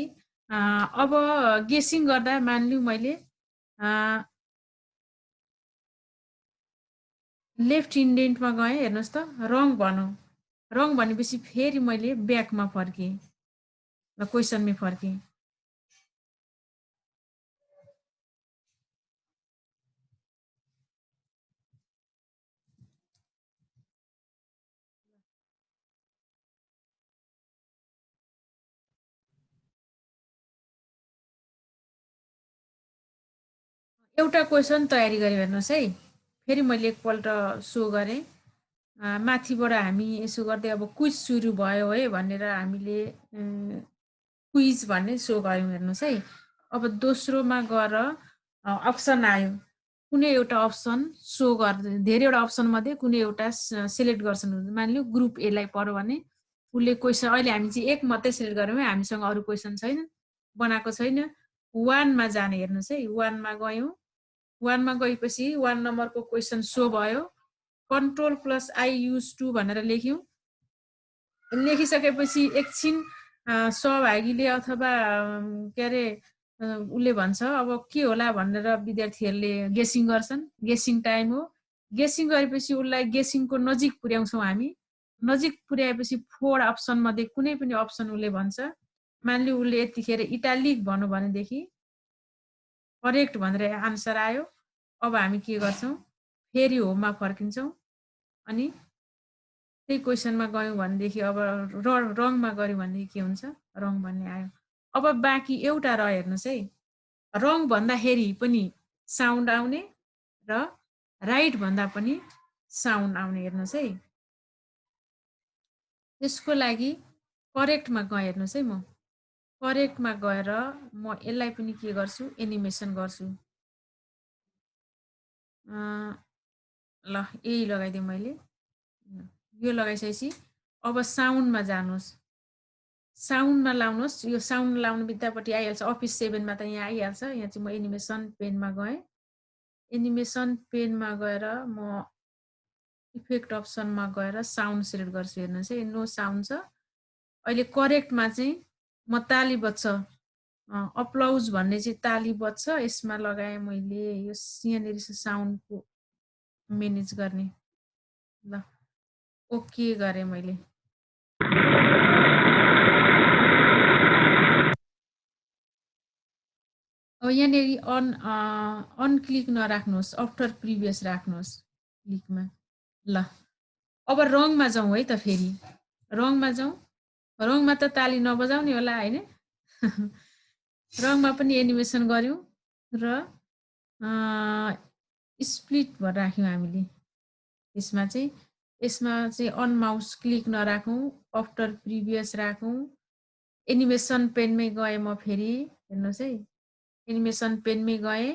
अब गेसिङ गर्दा मान्लिउँ मैले लेफ्ट इन्डेन्टमा गएँ, हेर्नुहोस् त, रङ भनौँ, रङ भनेपछि फेरि मैले ब्याकमा फर्केँ र क्वेसनमै फर्केँ। एउटा क्वेसन तयारी गरेँ, हेर्नुहोस् है, फेरि मैले एकपल्ट सो गरेँ। माथिबाट हामी यसो गर्दै अब क्विज सुरु भयो है भनेर हामीले क्विज भन्ने सो गऱ्यौँ, हेर्नुहोस् है। अब दोस्रोमा गएर अप्सन आयो, कुनै एउटा अप्सन सो गर्दै धेरैवटा अप्सन मध्ये कुनै एउटा सिलेक्ट गर्छन् मानिलियो ग्रुप ए लाई पर्यो भने उसले क्वेसन अहिले हामी चाहिँ एक मात्रै सिलेक्ट गर्यौँ हामीसँग अरू क्वेसन छैन बनाएको छैन 1 मा जाने हेर्नुस् है 1 मा गयौँ 1 मा गएपछि 1 नम्बरको क्वेसन सो भयो control plus I use to भनेर लेख्यौँ लेखिसकेपछि एकछिन सहभागीले अथवा के अरे उसले भन्छ अब के होला भनेर विद्यार्थीहरूले गेसिङ गर्छन् गेसिङ टाइम हो गेसिङ गरेपछि उसलाई गेसिङको नजिक पुर्याउँछौँ हामी नजिक पुर्याएपछि 4 अप्सन मध्ये कुनै पनि अप्सन उसले भन्छ मानलि उसले यतिखेर इटालिक भन्नु भनेदेखि करेक्ट भनेर आन्सर आयो अब हामी के गर्छौँ फेरि होममा फर्किन्छौँ अनि त्यही क्वेसनमा गयौँ भनेदेखि अब रङमा गऱ्यौँ भनेदेखि के हुन्छ रङ भन्ने आयो अब बाँकी एउटा र हेर्नुहोस् है रङ भन्दाखेरि पनि साउन्ड आउने र राइट भन्दा पनि साउन्ड आउने हेर्नुहोस् है त्यसको लागि करेक्टमा गएँ हेर्नुहोस् है म करेक्टमा गएर म यसलाई पनि के गर्छु एनिमेसन गर्छु ल यही लगाइदिएँ मैले यो लगाइसकेपछि अब साउन्डमा जानुहोस् साउन्डमा लाउनुहोस् यो साउन्ड लाउनु बित्तापट्टि आइहाल्छ अफिस 7 मा त यहाँ आइहाल्छ यहाँ चाहिँ म एनिमेसन पेनमा गएँ एनिमेसन पेनमा गएर म इफेक्ट अप्सनमा गएर साउन्ड सिलेक्ट गर्छु हेर्नुहोस् है नो साउन्ड छ अहिले करेक्टमा चाहिँ म ताली बज्छ अप्लाउज भन्ने चाहिँ ताली बज्छ यसमा लगाएँ मैले यो यहाँनिर साउन्डको म्यानेज गर्ने ल ओके गरेँ मैले अब यहाँनिर अन क्लिक नराख्नुहोस् आफ्टर प्रिभियस राख्नुहोस् क्लिकमा ल अब रङमा जाउँ है त फेरि रङमा जाउँ रङमा त ताली नबजाउने होला होइन रङमा पनि एनिमेसन गऱ्यौँ र स्प्लिट भएर राख्यौँ हामीले यसमा चाहिँ अन माउस क्लिक नराखौँ आफ्टर प्रिभियस राखौँ एनिमेसन पेनमै गएँ म फेरि हेर्नुहोस् है एनिमेसन पेनमै गएँ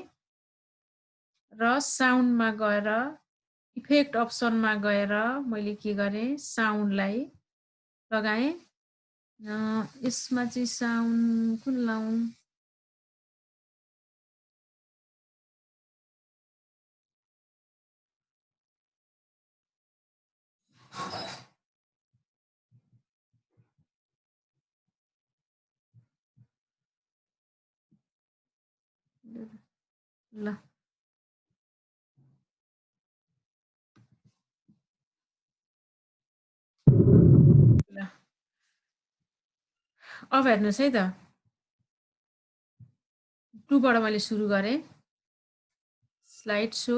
र साउन्डमा गएर इफेक्ट अप्सनमा गएर मैले के गरेँ साउन्डलाई लगाएँ यसमा चाहिँ साउन्ड कुन लाउँ ल अब हेर्नुहोस् है त 2 बाट मैले सुरु गरेँ स्लाइड सो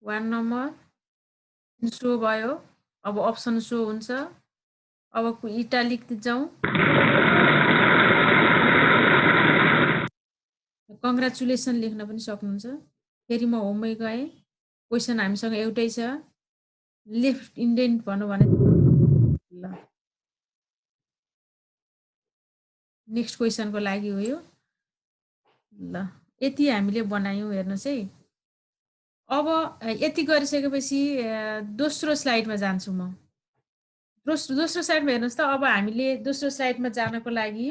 1 नम्बर सो भयो अब अप्सन सो हुन्छ अब इटालिक जाउँ कङ्ग्रेचुलेसन लेख्न पनि सक्नुहुन्छ फेरि म होममै गएँ क्वेसन हामीसँग एउटै छ लेफ्ट इन्डेन्ट भनौँ भने ल नेक्स्ट क्वेसनको लागि हो यो ल यति हामीले बनायौँ हेर्नुहोस् है अब यति गरिसकेपछि दोस्रो स्लाइडमा जान्छु म दोस्रो स्लाइडमा हेर्नुहोस् त अब हामीले दोस्रो स्लाइडमा जानको लागि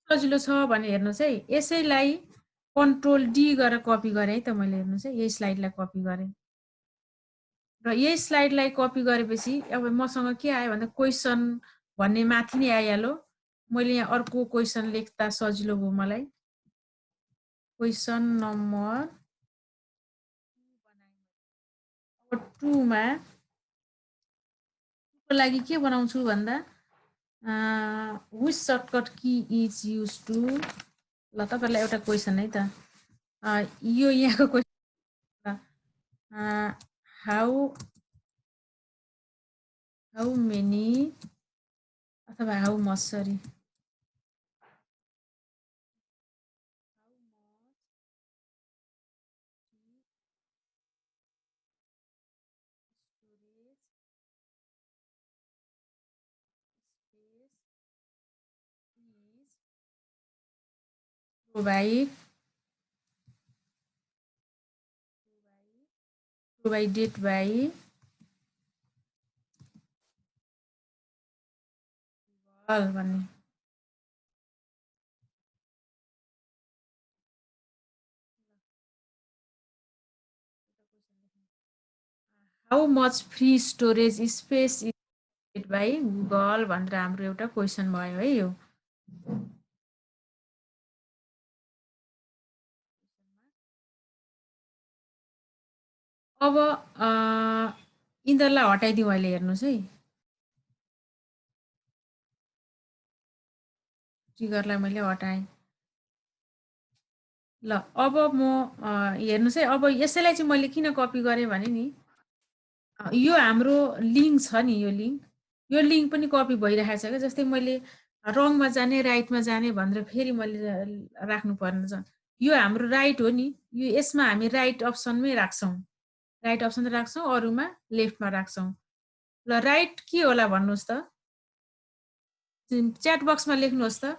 सजिलो छ भने हेर्नुहोस् है यसैलाई कन्ट्रोल डी गरेर कपी गरेँ है त मैले हेर्नुहोस् है यही स्लाइडलाई कपी गरेँ र यही स्लाइडलाई कपी गरेपछि अब मसँग के आयो भन्दा क्वेसन भन्ने माथि नै आइहाल्यो मैले यहाँ अर्को क्वेसन लेख्दा सजिलो भयो मलाई क्वेसन नम्बर 2 मा को लागि के बनाउँछु भन्दा which shortcut key is use to ल तपाईहरुलाई एउटा क्वेसन है त यो यहाँको क्वेसन हाउ मेनी अथवा how much sorry provide provided by भन्ने how much free storage space is by Google भनेर हाम्रो एउटा क्वेसन भयो है यो अब यिनीहरूलाई हटाइदिउँ अहिले हेर्नुहोस् है ट्रिगरलाई मैले हटाएँ ल अब म हेर्नुहोस् है अब यसैलाई चाहिँ मैले किन कपी गरेँ भने नि यो हाम्रो लिङ्क छ नि यो लिङ्क पनि कपी भइरहेको छ क्या जस्तै मैले रङमा जाने राइटमा जाने भनेर फेरि मैले राख्नु पर्ने छ यो हाम्रो राइट हो नि यो यसमा हामी राइट अप्सनमै राख्छौँ राइट अप्सन राख्छौँ अरूमा लेफ्टमा राख्छौँ ल राइट के होला भन्नुहोस् त च्याट बक्समा लेख्नुहोस् त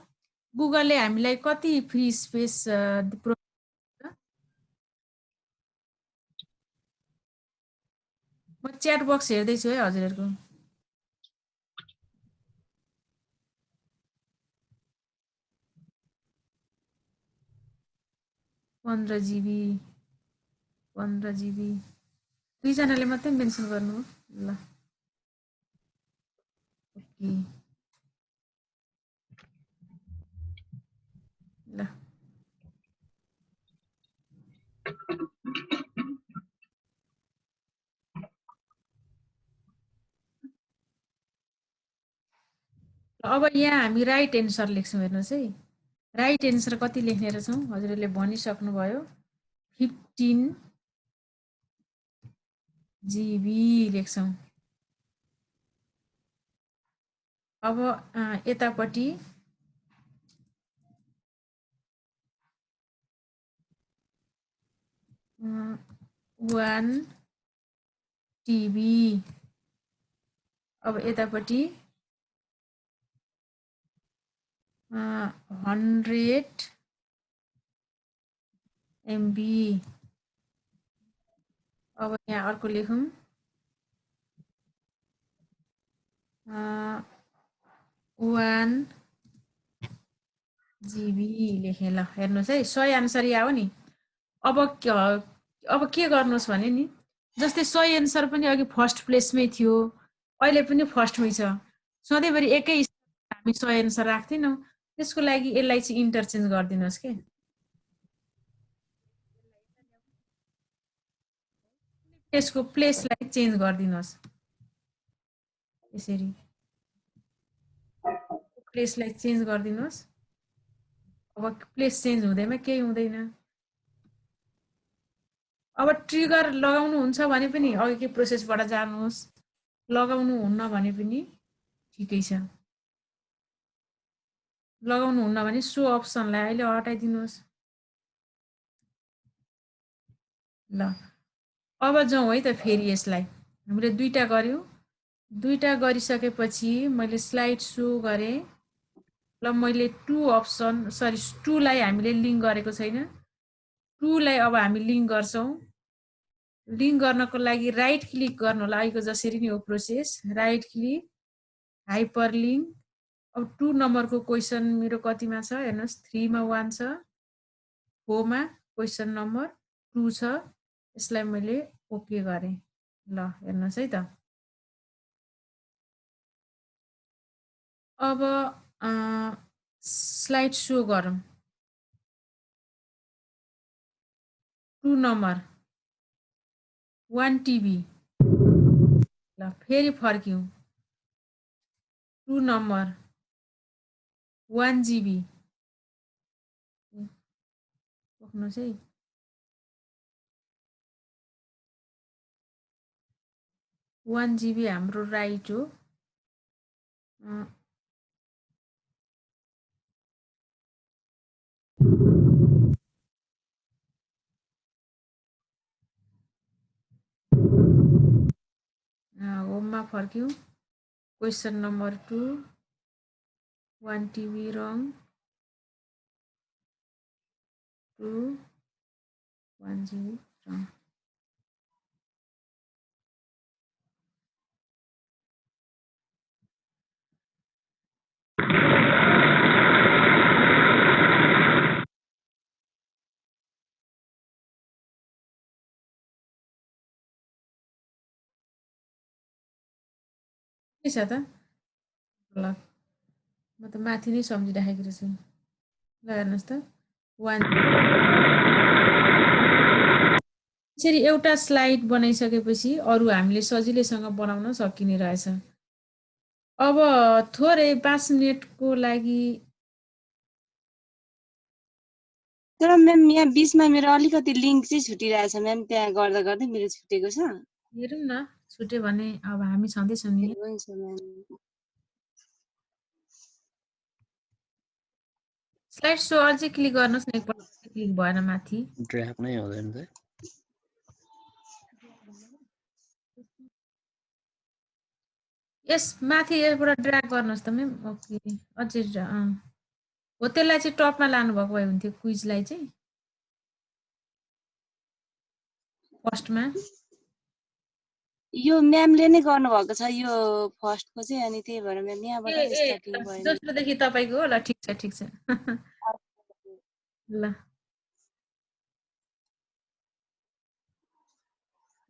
गुगलले हामीलाई कति फ्री स्पेस म च्याट बक्स हेर्दैछु है हजुरहरूको 15 GB 15 GB दुईजनाले मात्रै मेन्सन गर्नु ल ओके ल अब यहाँ हामी राइट एन्सर लेख्छौँ हेर्नुहोस् है राइट एन्सर कति लेख्ने रहेछौँ हजुरहरूले भनिसक्नुभयो 15 GB लेख्छौँ अब यतापट्टि 1 TB अब यतापट्टि 100 MB अब यहाँ अर्को लेखौँ 1 GB लेखेँ ल हेर्नुहोस् है सही आन्सर यहाँ हो नि अब के गर्नुहोस् भने नि जस्तै सही एन्सर पनि अघि फर्स्ट प्लेसमै थियो अहिले पनि फर्स्टमै छ सधैँभरि एकै हामी सही एन्सर राख्दैनौँ त्यसको लागि यसलाई चाहिँ इन्टरचेन्ज गरिदिनुहोस् के यसको प्लेसलाई चेन्ज गरिदिनुहोस् यसरी प्लेसलाई चेन्ज गरिदिनुहोस् अब प्लेस चेन्ज हुँदैमा केही हुँदैन अब ट्रिगर लगाउनुहुन्छ भने पनि अघिकै प्रोसेसबाट जानुहोस् लगाउनु हुन्न भने पनि ठिकै छ लगाउनु हुन्न भने सो अप्सनलाई अहिले हटाइदिनुहोस् ल अब जाउँ है त फेरि यसलाई हामीले दुईटा गर्यौँ दुईटा गरिसकेपछि मैले स्लाइड सो गरेँ ल मैले 2 अप्सन सरी 2 लाई हामीले लिङ्क गरेको छैन 2 लाई अब हामी लिङ्क गर्छौँ लिङ्क गर्नको लागि राइट क्लिक गर्नु होला अहिलेको जसरी नि हो process right click hyper link अब 2 नम्बरको क्वेसन मेरो कतिमा छ हेर्नुहोस् 3 मा 1 छ 4 मा क्वेसन नम्बर 2 छ यसलाई मैले ओके गरेँ ल हेर्नुहोस् है त अब स्लाइड सो गरौँ 2 नम्बर 1 TB ल फेरि फर्क्यौँ 2 नम्बर 1 GB पोख्नुहोस् है 1 GB हाम्रो राइट हो होममा फर्क्यौँ क्वेसन नम्बर 2 1 TB रङ 2 1 GB रङ के छ त ल म त माथि नै सम्झिराखेको रहेछु ल हेर्नुहोस् त 1 यसरी एउटा स्लाइड बनाइसकेपछि अरू हामीले सजिलैसँग बनाउन सकिने रहेछ अब थोरै 5 मिनेटको लागि तर म्याम यहाँ बिचमा मेरो अलिकति लिङ्क चाहिँ छुटिरहेछ म्याम त्यहाँ गर्दा गर्दै मेरो छुटेको छ हेरौँ न छुट्यो भने अब हामी छँदैछौँ नि हुन्छ म्याम स्लाइड सो अझै क्लिक गर्नुहोस् न एकपल्ट क्लिक भएन माथि ड्र्याग नै हुँदैन त यस माथि यसबाट ड्र्याग गर्नुहोस् त म्याम ओके अझै हो त्यसलाई चाहिँ टपमा लानुभएको भए हुन्थ्यो क्विजलाई चाहिँ फर्स्टमा यो म्यामले नै गर्नुभएको छ यो फर्स्टको चाहिँ अनि त्यही भएर म्याम यहाँबाट स्टार्टिङ भयो दोस्रोदेखि तपाईँको हो ल ठिक छ ल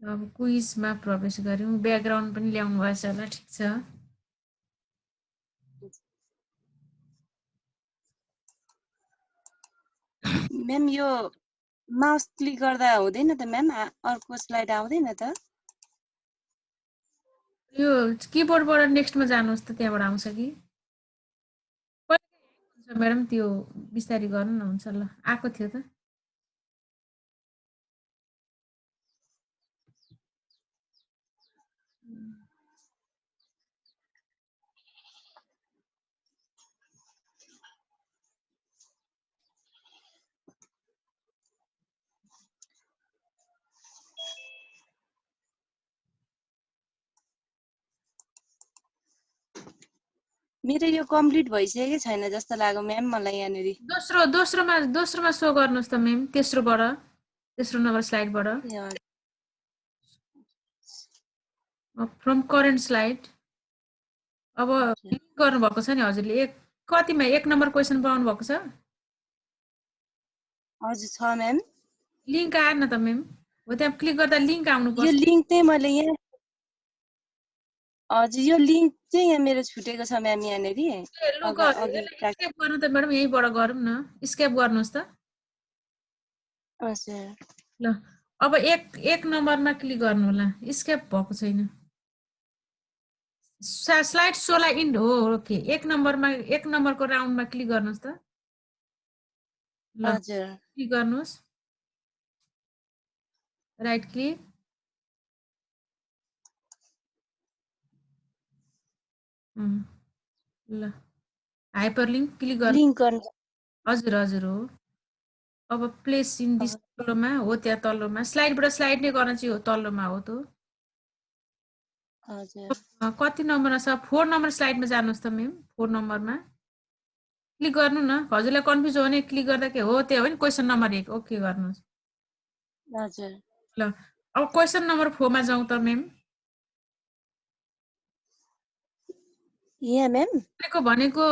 अब क्विजमा प्रवेश गऱ्यौँ ब्याकग्राउन्ड पनि ल्याउनु भएछ होला ठिक छ म्याम यो माउस क्लिक गर्दा हुँदैन त म्याम अर्को स्लाइड आउँदैन त यो किबोर्डबाट नेक्स्टमा जानुहोस् त त्यहाँबाट आउँछ कि म्याडम त्यो बिस्तारै गर्नु न हुन्छ ल आएको थियो त मेरो यो कम्प्लिट भइसकेकै छैन जस्तो लाग्यो म्याम मलाई यहाँनिर दोस्रोमा सो गर्नुहोस् त म्याम तेस्रो नम्बर स्लाइडबाट फ्रम करेन्ट स्लाइड अब लिङ्क गर्नुभएको छ नि हजुरले कतिमा 1 नम्बर क्वेसन पाउनु भएको छ हजुर छ म्याम लिङ्क आएन त म्याम हो त्यहाँ क्लिक गर्दा लिङ्क आउनु पर्छ यो लिङ्क चाहिँ मैले यहाँ हजुर यो लिङ्क चाहिँ यहाँ मेरो छुटेको छ म्याम यहाँनिर स्केप गर्नु त म्याडम यहीँबाट गरौँ न स्केप गर्नुहोस् त हजुर ल अब एक नम्बरमा क्लिक गर्नु होला स्केप भएको छैन स्लाइड सोलाई इन्ड हो ओके एक नम्बरको राउन्डमा क्लिक गर्नुहोस् त ल हजुर क्लिक गर्नुहोस् राइट क्लिक ल हाइपरलिङ्क क्लिक गर्नु हजुर हो अब प्लेस इन दिस तल्लोमा हो त्यहाँ तल्लोमा स्लाइडबाट स्लाइड नै गर्न चाहिँ हो तल्लोमा हो त कति नम्बरमा छ 4 नम्बर स्लाइडमा जानुहोस् त म्याम 4 नम्बरमा क्लिक गर्नु न हजुरलाई कन्फ्युज हो भने क्लिक गर्दा के हो त्यो हो नि क्वेसन नम्बर 1 ओके गर्नुहोस् हजुर ल अब क्वेसन नम्बर 4 मा जाउँ त म्याम यहाँ म्याम भनेको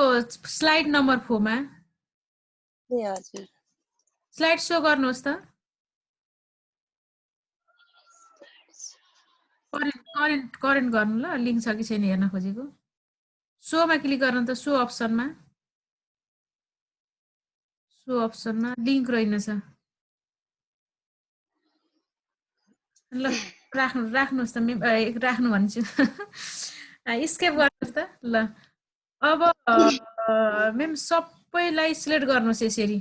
स्लाइड नम्बर 4 मा ए हजुर स्लाइड सो गर्नुहोस् त करेन्ट गर्नु ल लिङ्क छ कि छैन हेर्न खोजेको सोमा क्लिक गर्नु त सो अप्सनमा लिङ्क रहेनछ ल राख्नुहोस् त म्याम राख्नु भन्छु स्केप गर्नुहोस् त ल अब म्याम सबैलाई सिलेक्ट गर्नुहोस् यसरी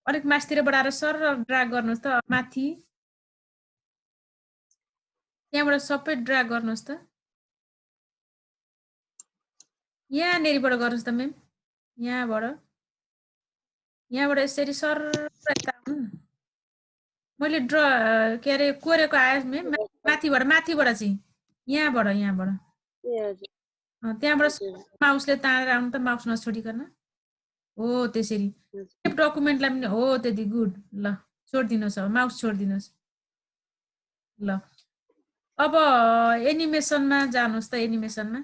अलिक मास्तिर बढाएर सर ड्र्याग गर्नुहोस् त माथि त्यहाँबाट सबै ड्र्याग गर्नुहोस् त यहाँनिरबाट गर्नुहोस् त म्याम यहाँबाट यसरी सर मैले के अरे कोरेको आएँ म्याम माथिबाट चाहिँ यहाँबाट त्यहाँबाट माउसले तानेर आउनु त माउस नछोडिकन हो त्यसरी डकुमेन्टलाई पनि हो त्यति गुड ल छोडिदिनुहोस् अब माउस छोडिदिनुहोस् ल अब एनिमेसनमा जानुहोस् त एनिमेसनमा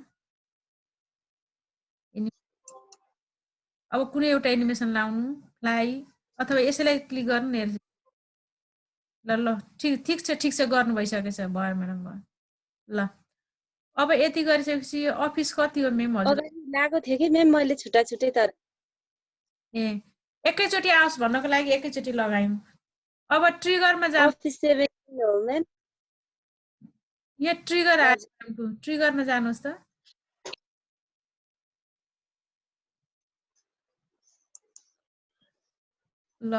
अब कुनै एउटा एनिमेसन लाउनु फ्लाइ अथवा यसैलाई क्लिक गर्नु नि ल ठिक छ गर्नु भइसकेछ भयो म्याडम भयो ल अब यति गरिसकेपछि अफिस कति हो मेम हजुर? अगाडि लागेको थियो कि म्याम मैले छुट्टा छुट्टै तर ए एकैचोटि आओस् भन्नको लागि एकैचोटि लगायौँ। अब ट्रिगरमा जा, अफिस 17 हो म्याम। यहाँ ट्रिगर हजुर। आयो, ट्रिगरमा जानुहोस् त। ल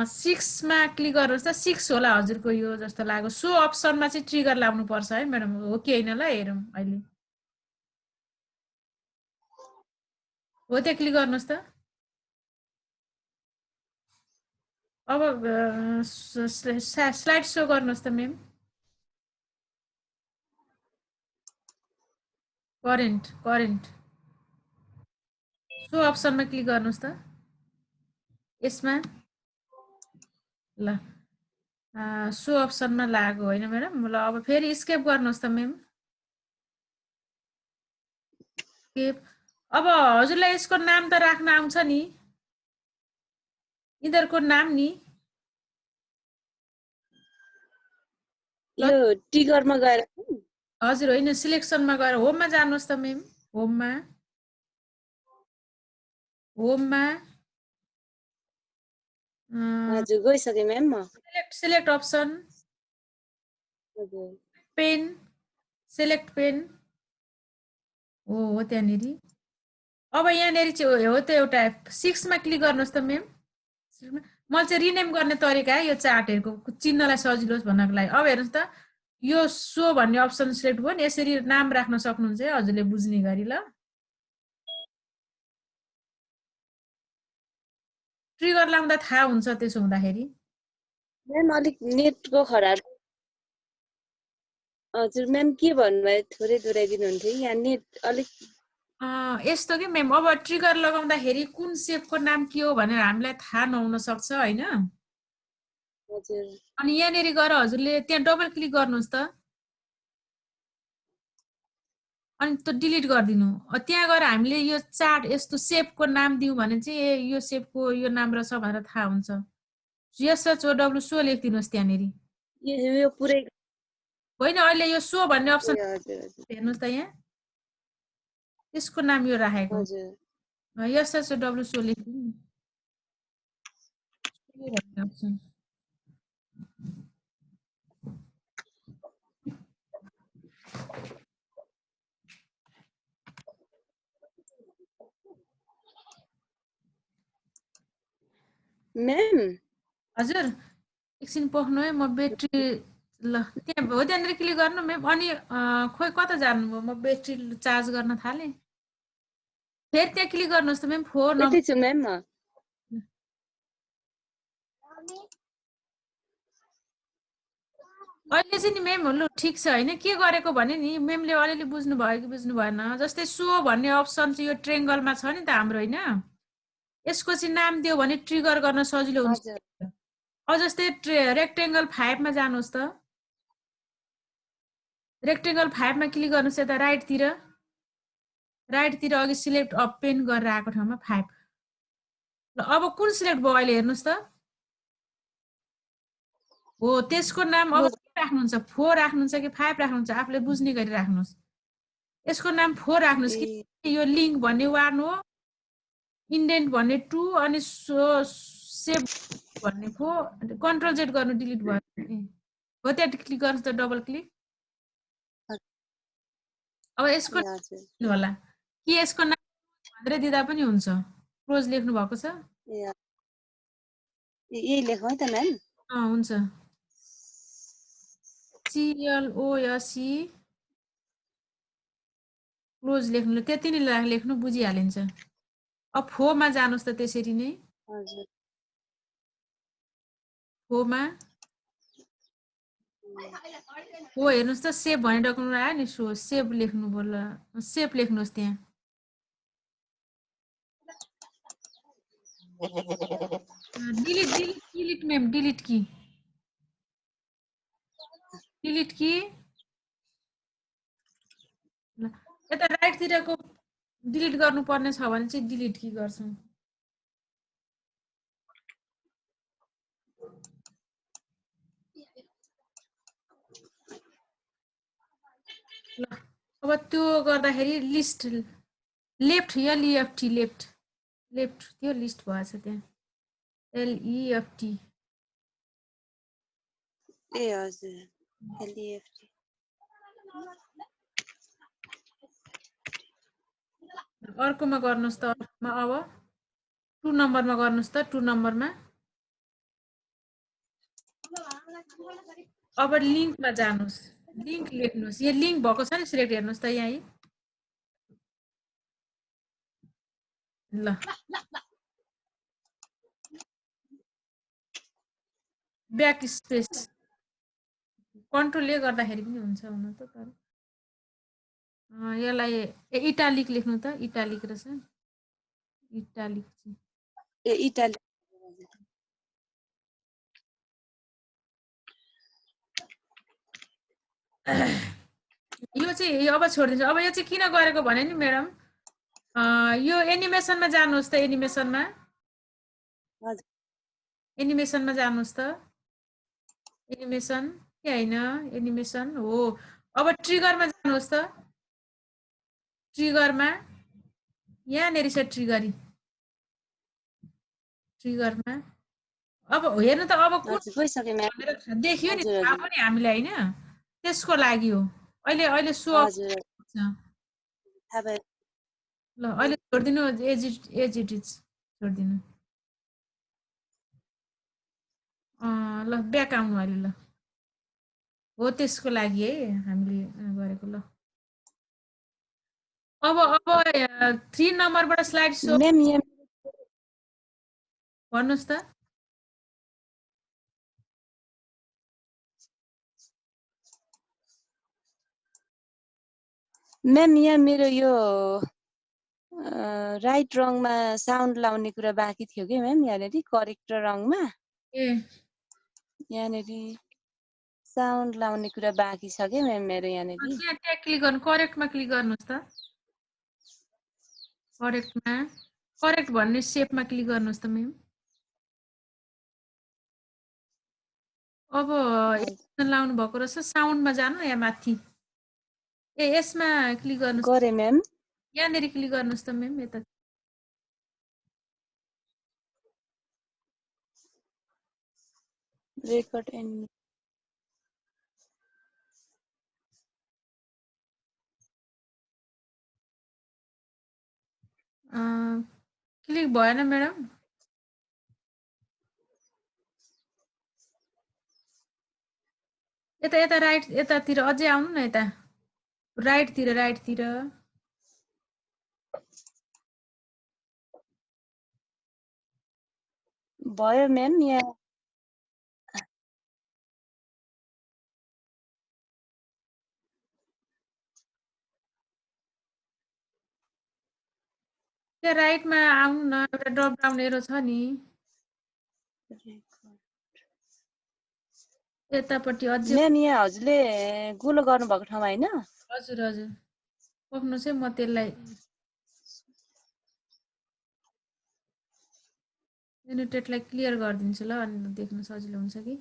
6 मा क्लिक गर्नुहोस् त। 6 होला हजुरको यो जस्तो लाग्यो। सो अप्सनमा चाहिँ ट्रिगर लाउनु पर्छ है म्याडम, हो कि होइन? ल हेरौँ अहिले। हो त्यहाँ क्लिक गर्नुहोस् त। अब स्लाइड सो गर्नुहोस् त मेम। करेन्ट सो अप्सनमा क्लिक गर्नुहोस् त। यसमा ल सो अप्सनमा लाग्यो होइन म्याडम? ल अब फेरि स्केप गर्नुहोस् त मेम। स्केप। अब हजुरलाई यसको नाम त राख्न आउँछ नि, यिनीहरूको नाम नि। यो ट्रिगरमा गएर हजुर होइन, सिलेक्सनमा गएर होममा जानुहोस् त मेम। होममा हजुर गइसके म्याम म। सिलेक्ट अप्सन, हजुर पेन, सिलेक्ट पेन हो त्यहाँनिर। अब यहाँनिर चाहिँ हो त एउटा 6 मा क्लिक गर्नुहोस् त मेम। मैले चाहिँ रिनेम गर्ने तरिका है यो चार्टहरूको चिन्हलाई सजिलो होस् भन्नको लागि। अब हेर्नुहोस् त, यो सो भन्ने अप्सन सिलेक्ट भयो नि, यसरी नाम राख्न सक्नुहुन्छ है हजुरले बुझ्ने गरी। ल ट्रिगर लाउँदा थाहा हुन्छ त्यसो हुँदाखेरि। म्याम अलिक नेटको खराब। हजुर म्याम के भन्नुभयो थोरै दोहोऱ्याइदिनु हुन्थ्यो यहाँ नेट अलिक। यस्तो कि मेम, अब ट्रिगर लगाउँदाखेरि कुन सेपको नाम के हो भनेर हामीलाई थाहा नहुन सक्छ होइन? हजुर अनि यहाँनिर गएर हजुरले त्यहाँ डबल क्लिक गर्नुहोस् त, अनि त्यो डिलिट गरिदिनु। त्यहाँ गएर हामीले यो चार्ट यस्तो सेपको नाम दिउँ भने चाहिँ यो सेपको यो नाम रहेछ भनेर थाहा हुन्छ। SHOW सो लेखिदिनुहोस् त्यहाँनिर। यो पुरै होइन, अहिले यो सो भन्ने अप्सन हजुर हजुर हेर्नुहोस् त, यहाँ त्यसको नाम यो राखेको हजुर SHOW सो लेखिदिनु। सो भन्ने अप्सन म्याम। हजुर एकछिन पोख्नु है, म ब्याट्री ल त्यहाँ हो त्यहाँनिर क्लिक गर्नु मेम। अनि खोइ कता जानुभयो? म ब्याट्री चार्ज गर्न थालेँ। फेरि त्यहाँ क्लिक गर्नुहोस् त मेम। फोन यतै छु म्याम म। अहिले चाहिँ नि मेम लु ठिक छ होइन? के गरेको भने नि मेमले अलिअलि बुझ्नु भयो कि बुझ्नु भएन? जस्तै सो भन्ने अप्सन चाहिँ यो ट्रेङ्गलमा छ नि त हाम्रो होइन? यसको चाहिँ नाम दियो भने ट्रिगर गर्न सजिलो हुन्छ। हजुर अब जस्तै रेक्टेङ्गल 5 मा जानुहोस् त। रेक्टेङ्गल 5 मा क्लिक गर्नुहोस् यता राइटतिर अघि सिलेक्ट अप पेन गरेर आएको ठाउँमा 5। ल अब कुन सिलेक्ट भयो अहिले हेर्नुहोस् त। हो त्यसको नाम अब के राख्नुहुन्छ? 4 राख्नुहुन्छ कि 5 राख्नुहुन्छ? आफूले बुझ्ने गरी राख्नुहोस्। यसको नाम 4 राख्नुहोस् कि यो लिङ्क भन्ने 1 हो, इन्डेन्ट भन्ने 2, अनि सेभ भन्ने 4। कन्ट्रोल जेड गर्नु डिलिट भयो। हो त्यहाँ क्लिक गर्नुहोस् त, डबल क्लिक। अब यसको हजुर होला कि यसको नाम भनेर दिँदा पनि हुन्छ। क्लोज लेख्नु भएको छ। यही लेखौँ है त म्याम। हुन्छ। CLOSE क्लोज लेख्नु, त्यति नै लेख्नु, बुझिहालिन्छ। अब फोमा जानुहोस् त त्यसरी नै। हजुर फोमा हो हेर्नुहोस् त, सेभ भन्ने डकुमेन्ट आयो नि, सेभ लेख्नु बोल, सेभ लेख्नुहोस् त्यहाँ। डिलिट मेम, डिलिट कि यता राइटतिरको डिलिट गर्नुपर्ने छ भने चाहिँ डिलिट कि गर्छौँ। ल अब त्यो गर्दाखेरि लिस्ट लेफ्ट LEFT लेफ्ट त्यो लिस्ट भएछ त्यहाँ LEFT ए हजुर LEFT अर्कोमा गर्नुहोस् त अर्कोमा अब 2 नम्बरमा गर्नुहोस् त 2 नम्बरमा अब लिङ्कमा जानुहोस् लिङ्क लेख्नुहोस् यहाँ लिङ्क भएको छ नि सिलेक्ट हेर्नुहोस् त यहाँ ल ब्याक स्पेस कन्ट्रोलले गर्दाखेरि पनि हुन्छ हुन त तर यसलाई इटालिक लेख्नु त इटालिक रहेछ इटालिक चाहिँ ए इटाली यो चाहिँ अब छोडिदिन्छु अब यो चाहिँ किन गरेको भने नि म्याडम यो एनिमेसनमा जानुहोस् त एनिमेसनमा एनिमेसनमा जानुहोस् त एनिमेसन के हैन एनिमेसन हो अब ट्रिगरमा जानुहोस् त ट्रिगरमा यहाँनेरि छ ट्रिगरमा अब हेर्नु त अब गइसके म्याम देखियो नि थाहा पनि हामीलाई हैन त्यसको लागि हो अहिले सो हजुर थाहा भयो ल अहिले छोड्दिनु एज इट इज छोड्दिनु ल ब्याक आउनु अहिले ल हो त्यसको लागि है हामीले गरेको ल अब 3 नम्बरबाट स्लाइड सो म्याम यहाँ भन्नुस् त म्याम यहाँ मेरो यो राइट रङमा साउन्ड लाउने कुरा बाँकी थियो कि म्याम यहाँनेरि करेक्ट रङमा ए यहाँनेरि साउन्ड लाउने कुरा बाँकी छ कि म्याम मेरो यहाँनेरि यहाँ ट्याग क्लिक गर्नु करेक्टमा क्लिक गर्नुहोस् त करेक्ट भन्ने सेपमा क्लिक गर्नुहोस् त म्याम अब लाउनु भएको रहेछ साउन्डमा जानु यहाँ माथि ए यसमा क्लिक गर्नुहोस् गरे म्याम यहाँनेरि क्लिक गर्नुहोस् त म्याम यता रेकर्ड एन्ड क्लिक भएन म्याडम यता राइट यतातिर अझै आउनु न यता राइटतिर भयो म्याम यहाँ त्यहाँ राइटमा आउनु न एउटा ड्रप डाउन एरो छ नि यतापट्टि अझै म्याम यहाँ हजुरले गोलो गर्नुभएको ठाउँमा होइन हजुर पक्नुहोस् है म त्यसलाई एनोटेटलाई क्लियर गरिदिन्छु ल अनि देख्न सजिलो हुन्छ कि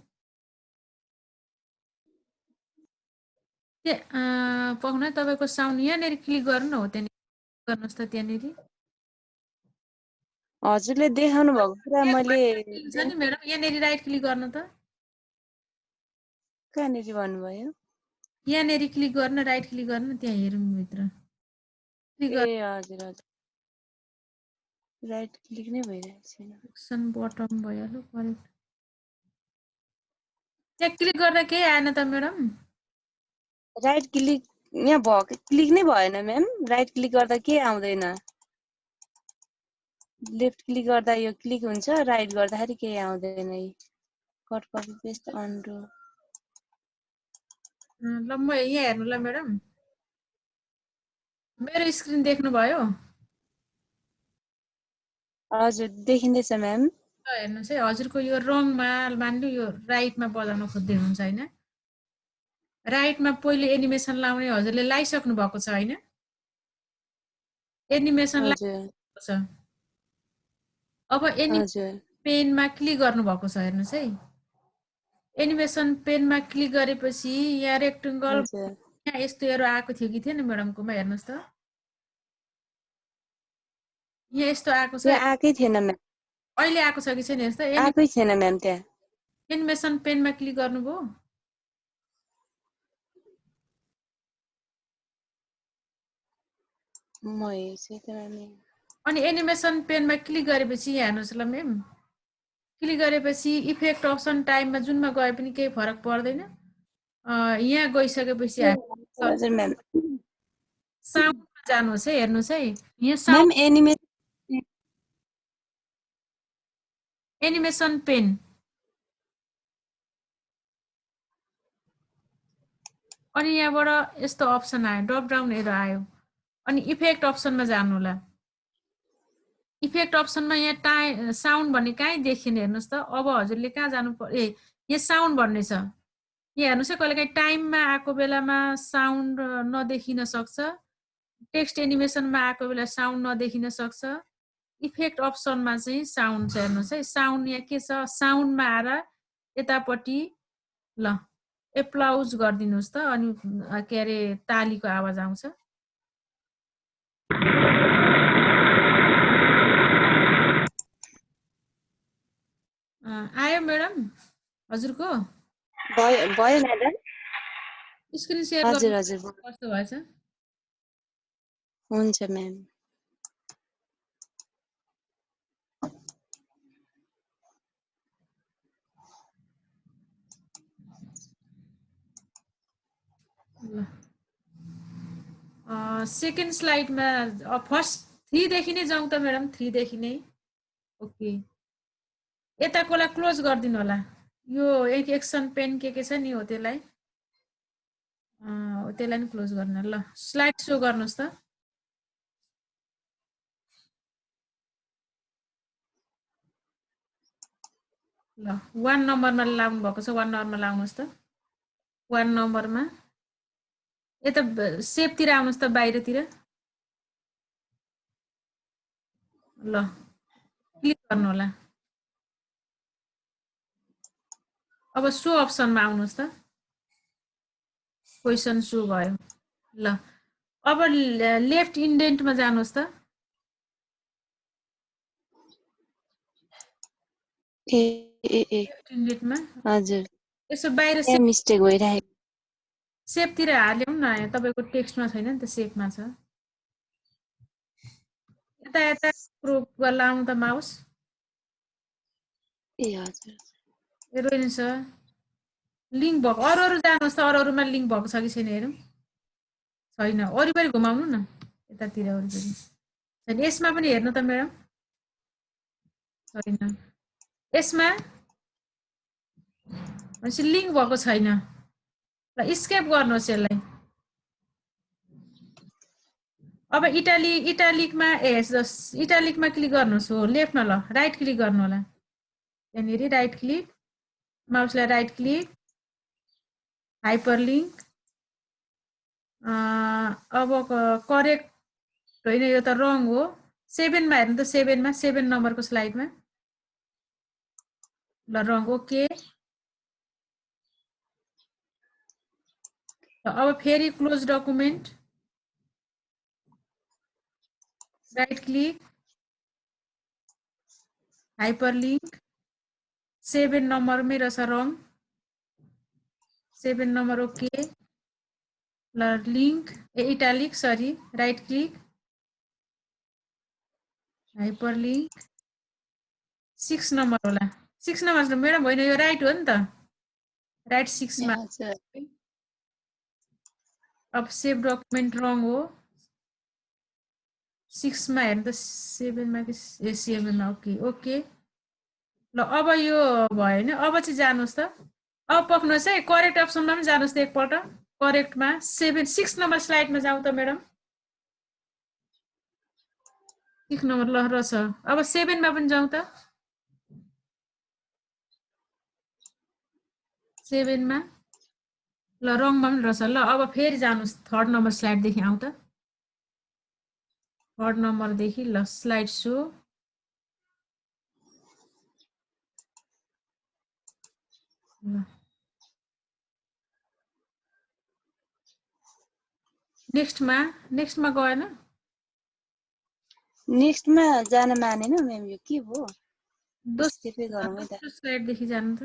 पक्नु है तपाईँको साउन्ड यहाँनिर क्लिक गर्नु न हो त्यहाँनिर गर्नुहोस् त त्यहाँनिर हजुरले देखाउनु भएको कुरा मैले छ नि म्याडम यहाँनिर राइट क्लिक गर्नु त कहाँनिर भन्नुभयो यहाँनिर क्लिक गर्न राइट क्लिक गर्न त्यहाँ हेरौँ भित्र क्लिक ए हजुर राइट क्लिक नै भइरहेको छैन एक्सन बटम भइहाल्यो करेक्ट त्यहाँ क्लिक गर्दा केही आएन त म्याडम राइट क्लिक यहाँ भएको क्लिक नै भएन म्याम राइट क्लिक गर्दा के आउँदैन लेफ्ट क्लिक गर्दा यो क्लिक हुन्छ राइट गर्दाखेरि केही आउँदैन कट कपी पेस्ट अन्डु ल म यहाँ हेर्नु ल म्याडम मेरो स्क्रिन देख्नुभयो हजुर देखिँदैछ म्याम हेर्नुहोस् है हजुरको यो रङमा मान्नु यो राइटमा बजाउन खोज्दै हुनुहुन्छ होइन राइटमा पहिले एनिमेसन लाउने हजुरले लाइसक्नु भएको छ होइन एनिमेसन लाइसक्नु छ अब पेनमा क्लिक गर्नु भएको छ हेर्नुहोस् है एनिमेसन पेनमा क्लिक गरेपछि यहाँ रेक्टेङ्गल यहाँ यस्तो एरो आएको थियो कि थिएन म्याडमकोमा, हेर्नुहोस् त यहाँ यस्तो आएको छ। त्यहाँ आएकै थिएन म्याम, अहिले आएको छ कि छैन हेर्नुहोस् त। आएकै थिएन म्याम त्यहाँ। एनिमेसन पेनमा क्लिक गर्नुभयो, म हेर्छु त म्याम। अनि एनिमेसन पेनमा क्लिक गरेपछि यहाँ हेर्नुहोस् ल म्याम, क्लिक गरेपछि इफेक्ट अप्सन टाइममा जुनमा गए पनि केही फरक पर्दैन। यहाँ गइसकेपछि हजुर म्याम। साउन्डमा जानुहोस् है, हेर्नुहोस् है यहाँ म्याम साउन्ड एनिमेसन पेन, अनि यहाँबाट यस्तो अप्सन आयो, ड्रप डाउन एरो आयो, अनि इफेक्ट अप्सनमा जानु होला। इफेक्ट अप्सनमा यहाँ साउन्ड भन्ने कहीँ देखिएन, हेर्नुहोस् त। अब हजुरले कहाँ जानु पर्यो, यहाँ साउन्ड भन्ने छ, यहाँ हेर्नुहोस् है। कहिलेकाहीँ टाइममा आएको बेलामा साउन्ड नदेखिन सक्छ, टेक्स्ट एनिमेसनमा आएको बेला साउन्ड नदेखिन सक्छ। इफेक्ट अप्सनमा चाहिँ साउन्ड छ, हेर्नुहोस् है। साउन्ड यहाँ के छ, साउन्डमा आएर यतापट्टि ल एप्लाउज गरिदिनुहोस् त, अनि के अरे तालीको आवाज आउँछ। आयो म्याडम हजुरको? भयो म्याडम। स्क्रिन सेयर हजुर हजुर कस्तो भएछ? हुन्छ म्याम। सेकेन्ड स्लाइडमा फर्स्ट 3 देखि नै जाउँ त म्याडम, 3 देखि नै। ओके, यताकोलाई क्लोज गरिदिनु होला। यो एक एक्सन पेन के छ नि हो, त्यसलाई नि क्लोज गर्नु। ल स्लाइड सो गर्नुहोस् त। ल 1 नम्बरमा लाउनु भएको छ, 1 नम्बरमा लाउनुहोस् त। 1 नम्बरमा यता सेपतिर आउनुहोस् त, बाहिरतिर। ल क्लिक गर्नु होला। अब सो अप्सनमा आउनुहोस् त, क्वेसन सो भयो। ल अब लेफ्ट इन्डेन्टमा जानुहोस् त। लेफ्ट इन्डेन्टमा हजुर, यसो बाहिर मिस्टेक भइरहेको। सेपतिर हाल्यौँ न, तपाईँको टेक्स्टमा छैन नि त, सेपमा छ। यता यता स्क्रोल लाउनु त माउस। ए हजुर, हेर्नु छ लिङ्क भएको। अरू जानुहोस् त, अरूमा लिङ्क भएको छ कि छैन हेरौँ। छैन, वरिपरि घुमाउनु न, यतातिर वरिपरि छैन। यसमा पनि हेर्नु त म्याडम, छैन। यसमा भनेपछि लिङ्क भएको छैन। ल स्केप गर्नुहोस् यसलाई। अब इटालिकमा इटालिकमा क्लिक गर्नुहोस्। हो लेफ्टमा, ल राइट क्लिक गर्नु होला। यहाँनिर राइट क्लिक, माउसलाई राइट क्लिक, हाइपरलिङ्क। अब करेक्ट होइन, यो त रङ हो। 7मा हेर्नु त, 7मा 7 नम्बरको स्लाइडमा। ल रङ, ओके। अब फेरि close document, right click, hyperlink. 7 नम्बरमै रहेछ रङ, 7 नम्बर, ओके। ल link italic, sorry, right click, hyperlink. 6 number होला, 6 नम्बर म्याडम होइन, यो राइट हो नि त, राइट 6मा। अब सेभ डकुमेन्ट रङ हो, 6मा हेर्नु त, 7मा कि 7मा, ओके ओके। ल अब यो भयो होइन, अब चाहिँ जानुहोस् त। अब पक्नुहोस् है, करेक्ट अप्सनमा पनि जानुहोस् त एकपल्ट। करेक्टमा 6 नम्बर स्लाइडमा जाउँ त म्याडम। 6 नम्बर ल रहेछ। अब 7मा पनि जाउँ त, 7मा ल रङमा पनि रहेछ। ल अब फेरि जानुहोस्, 3rd नम्बर स्लाइडदेखि आउँ त। 3rd नम्बरदेखि ल स्लाइड सो। ल नेक्स्टमा गएन नेक्स्टमा जान मानेन म्याम, यो के भयो? स्किपै गरौँ है त। दोस्रो स्लाइडदेखि जानु त।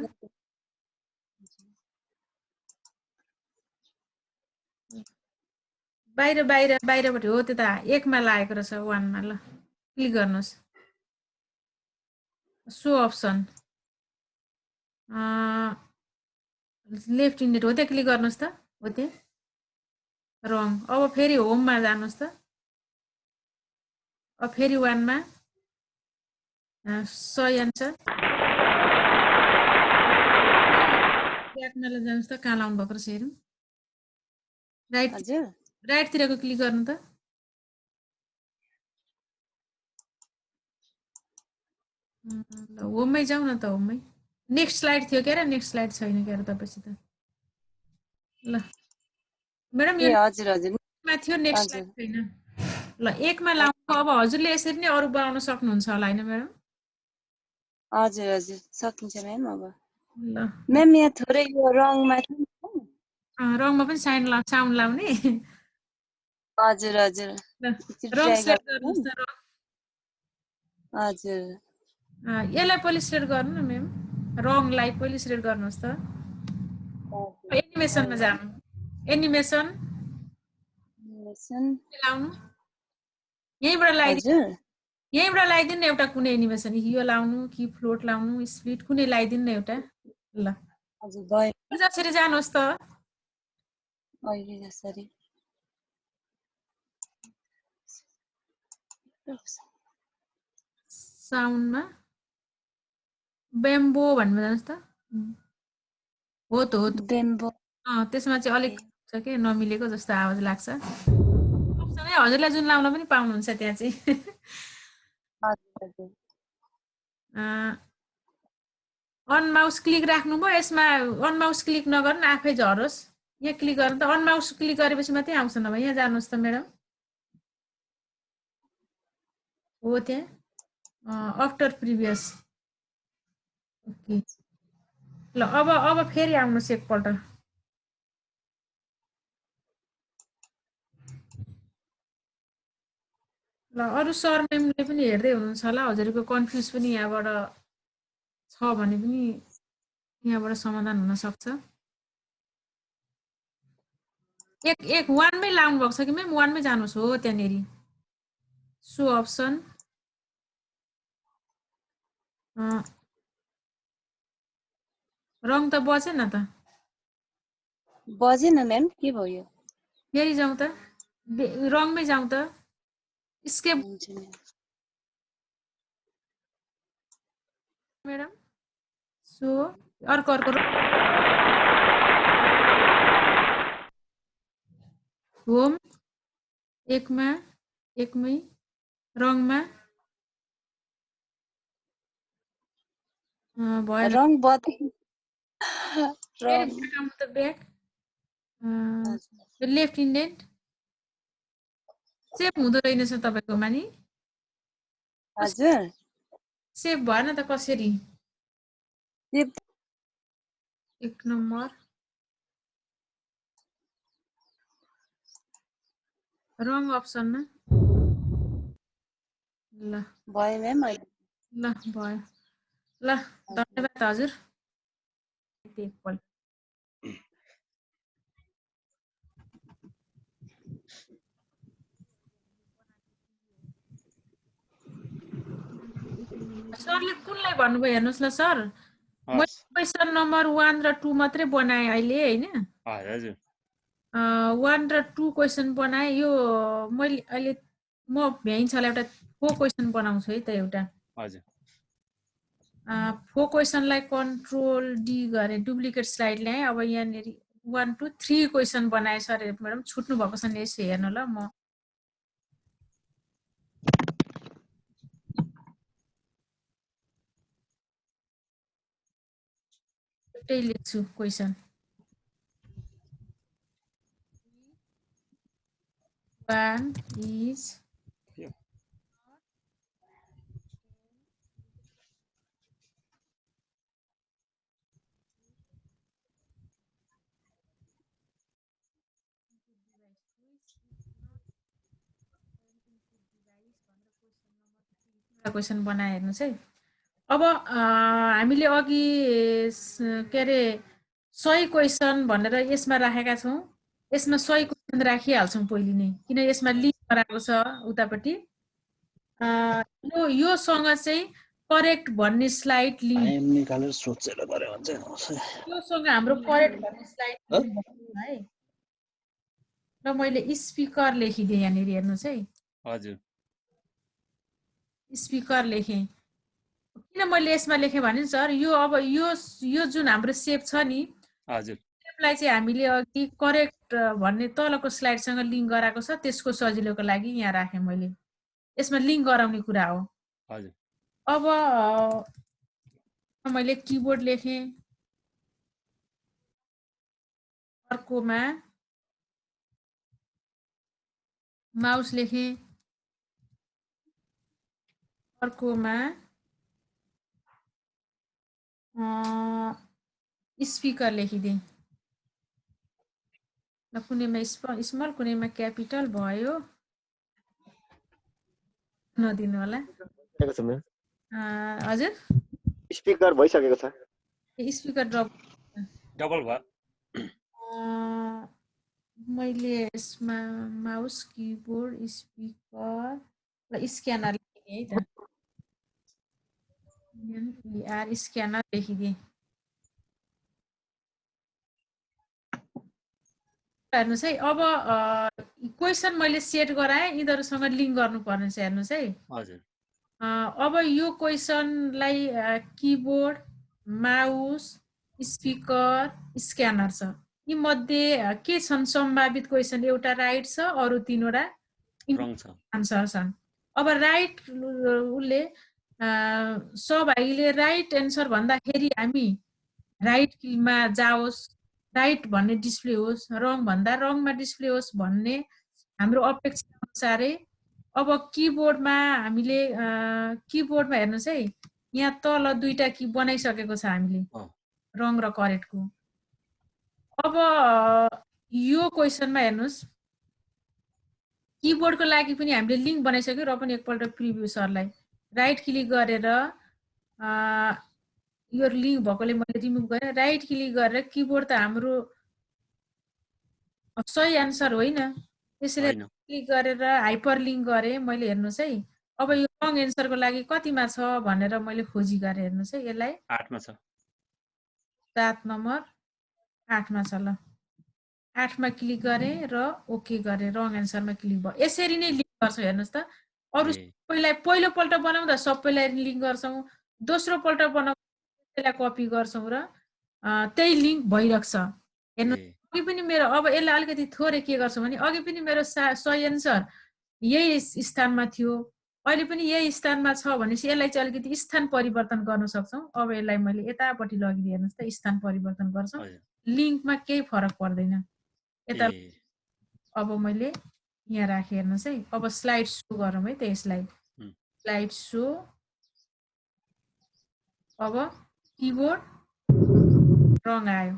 बाहिरबाट हो त्यो त 1 मा लागेको रहेछ 1 मा। ल क्लिक गर्नुहोस् सो अप्सन लेफ्ट इन्डेड हो त्यहाँ क्लिक गर्नुहोस् त। हो त्यहाँ रङ। अब फेरि होममा जानुहोस् त। अब फेरि 1 मा सही आन्सर। ब्याकमा जानुहोस् त कहाँ लाउनु भएको रहेछ हेरौँ। हजुर राइटतिरको क्लिक गर्नु त। ल होममै जाउँ न त। होममै नेक्स्ट स्लाइड थियो क्या र नेक्स्ट स्लाइड छैन क्या तपाईँसित। ल म्याडम यो हजुर हजुर मा थियो नेक्स्ट स्लाइड छैन। ल 1 मा लाउनु। अब हजुरले यसरी नै अरू बनाउन सक्नुहुन्छ होला हैन म्याडम? हजुर हजुर सकिन्छ म्याम। अब ल म्याम यहाँ थोरै यो रङमा छ नि। रङमा पनि साउन्ड लाउने। हजुर हजुर ल एकचोटि रङ ट्राई सेट गर्नु। गर्नुहोस् त। रङ हजुर यसलाई पहिला सेट गर्नु न म्याम। रङलाई पहिला सेट गर्नुहोस् त। एनिमेसनमा जानु। एनिमेसन लाउनु। यहीँबाट लगाइदिनु। हजुर यहीँबाट लगाइदिनु न एउटा कुनै एनिमेसन। यो लाउनु कि फ्लोट लाउनु स्प्लिट कुनै लगाइदिनु न एउटा। ल हजुर भयो जसरी जानुहोस् त। अहिले जसरी साउन्डमा बेम्बो भन्नु जानुहोस् त। हो त हो त। बेम्बो त्यसमा चाहिँ अलिक छ के नमिलेको जस्तो आवाज लाग्छ। अप्सनै हजुरलाई जुन लाउन पनि पाउनुहुन्छ त्यहाँ चाहिँ। हजुर अन माउस क्लिक राख्नुभयो। यसमा अन माउस क्लिक नगर्नु आफै झरोस्। यहाँ क्लिक गर्नु त। अन माउस क्लिक गरेपछि मात्रै आउँछ नभए यहाँ जानुहोस् त म्याडम। हो त्यहाँ आफ्टर प्रिभियस। ओके ल अब फेरि आउनुहोस् एकपल्ट। ल अरू सर म्यामले पनि हेर्दै हुनुहुन्छ होला। हजुरको कन्फ्युज पनि यहाँबाट छ भने पनि यहाँबाट समाधान हुन सक्छ। एक 1 मै लाउनु भएको छ कि म्याम? 1 मै जानुहोस्। हो त्यहाँनेरि सो अप्सन रङ त बजेन त। बजेन म्याम, के भयो? फेरि जाउँ त। रङमै जाउँ त। स्केप हुन्छ म्याम। म्याडम सो अर्को होम 1 मा 1 मै रङमा भएन। रङ बदे फेरि ब्याक आउनु त। ब्याक लेफ्ट इन्डेड सेभ हुँदो रहेनछ तपाईँकोमा नि। हजुर सेभ भएन त कसरी? 1 नम्बर रङ अप्सनमा। ल भयो म्याम अहिले। ल भयो। ल धन्यवाद हजुर। एकपल्ट सरले कुनलाई भन्नुभयो हेर्नुहोस् ल सर। मैले क्वेसन नम्बर 1 र 2 मात्रै बनाएँ अहिले होइन। 1 र 2 क्वेसन बनाएँ। यो मैले अहिले म भ्याइन्छ होला एउटा 4 क्वेसन बनाउँछु है त एउटा। 4 क्वेसनलाई कन्ट्रोल डी गरेँ। डुप्लिकेट स्लाइड ल्याएँ। अब यहाँनिर 1 2 3 क्वेसन बनाएँ सर। म्याडम छुट्नु भएको छ नि यसो हेर्नु ल। म एउटै लेख्छु क्वेसन। 1 is क्वेसन बनाए हेर्नुहोस् है। अब हामीले अघि के अरे सही क्वेसन भनेर यसमा राखेका छौँ। यसमा सही क्वेसन राखिहाल्छौँ पहिले नै, किन यसमा लिङ्क गराएको छ उतापट्टि। योसँग चाहिँ करेक्ट भन्ने स्लाइड लिङ्क, टाइम निकालेर सोचेर गरे भने चाहिँ योसँग हाम्रो करेक्ट भन्ने स्लाइड लिङ्क भएको है। र मैले स्पिकर लेखिदिएँ यहाँनिर हेर्नुहोस् है। हजुर स्पिकर लेखेँ। किन मैले यसमा लेखेँ भने सर यो अब यो जुन हाम्रो सेप छ नि, हजुर सेपलाई चाहिँ हामीले अघि करेक्ट भन्ने तलको स्लाइडसँग लिङ्क गराएको छ, त्यसको सजिलोको लागि यहाँ राखेँ मैले। यसमा लिङ्क गराउने कुरा हो। हजुर अब मैले किबोर्ड लेखेँ, अर्कोमा माउस लेखेँ, अर्कोमा स्पिकर लेखिदिएँ। कुनैमा स्मल कुनैमा क्यापिटल भयो, नदिनु होला। हजुर स्पिकर भइसकेको छ। स्पिकर डबल भयो। मैले यसमा माउस किबोर्ड स्पिकर र स्क्यानर लेखिदिएँ है त। स्क्यानर लेखिदिएँ। हेर्नुहोस् है, अब क्वेसन मैले सेट गराएँ, यिनीहरूसँग लिङ्क गर्नुपर्ने छ। हेर्नुहोस् है, हजुर अब यो क्वेसनलाई किबोर्ड, माउस, स्पिकर, स्क्यानर छ। यी मध्ये के छन् सम्भावित क्वेसन? एउटा राइट छ, अरू 3वटा आन्सर छन्। अब राइट उसले सहभागीले राइट एन्सर भन्दाखेरि हामी राइटमा जाओस्, राइट भन्ने डिस्प्ले होस्, रङ भन्दा रङमा डिस्प्ले होस् भन्ने हाम्रो अपेक्षा अनुसारै। अब किबोर्डमा हामीले किबोर्डमा हेर्नुहोस् है, यहाँ तल 2टा की बनाइसकेको छ हामीले, रङ र करेक्टको। अब यो क्वेसनमा हेर्नुहोस्, किबोर्डको लागि पनि हामीले लिङ्क बनाइसक्यो, र पनि एकपल्ट प्रिभ्यू सरलाई राइट क्लिक गरेर यो लिङ्क भएकोले मैले रिमुभ गरेँ। राइट क्लिक गरेर किबोर्ड त हाम्रो सही एन्सर होइन, त्यसैले क्लिक गरेर हाइपर लिङ्क गरेँ मैले। हेर्नुहोस् है, अब यो रङ एन्सरको लागि कतिमा छ भनेर मैले खोजी गरेँ। हेर्नुहोस् है, यसलाई 8मा छ। 7 नम्बर 8मा छ। ल 8मा क्लिक गरेँ र ओके गरेँ, रङ एन्सरमा क्लिक भयो। यसरी नै लिङ्क गर्छौँ। हेर्नुहोस् त, अरू सबैलाई पहिलोपल्ट बनाउँदा सबैलाई लिङ्क गर्छौँ, दोस्रोपल्ट बनाउँदा त्यसलाई कपी गर्छौँ र त्यही लिङ्क भइरहेको छ। हेर्नु, अघि पनि मेरो, अब यसलाई अलिकति थोरै के गर्छौँ भने, अघि पनि मेरो सही एन्सर यही स्थानमा थियो, अहिले पनि यही स्थानमा छ भनेपछि यसलाई चाहिँ अलिकति स्थान परिवर्तन गर्न सक्छौँ। अब यसलाई मैले यतापट्टि लगिदिएँ। हेर्नुहोस् त, स्थान परिवर्तन गर्छौँ, लिङ्कमा केही फरक पर्दैन। यता अब मैले यहाँ राखेँ। हेर्नुहोस् है, अब स्लाइड सो गरौँ है त। Slide so. अब किबोर्ड रङ आयो,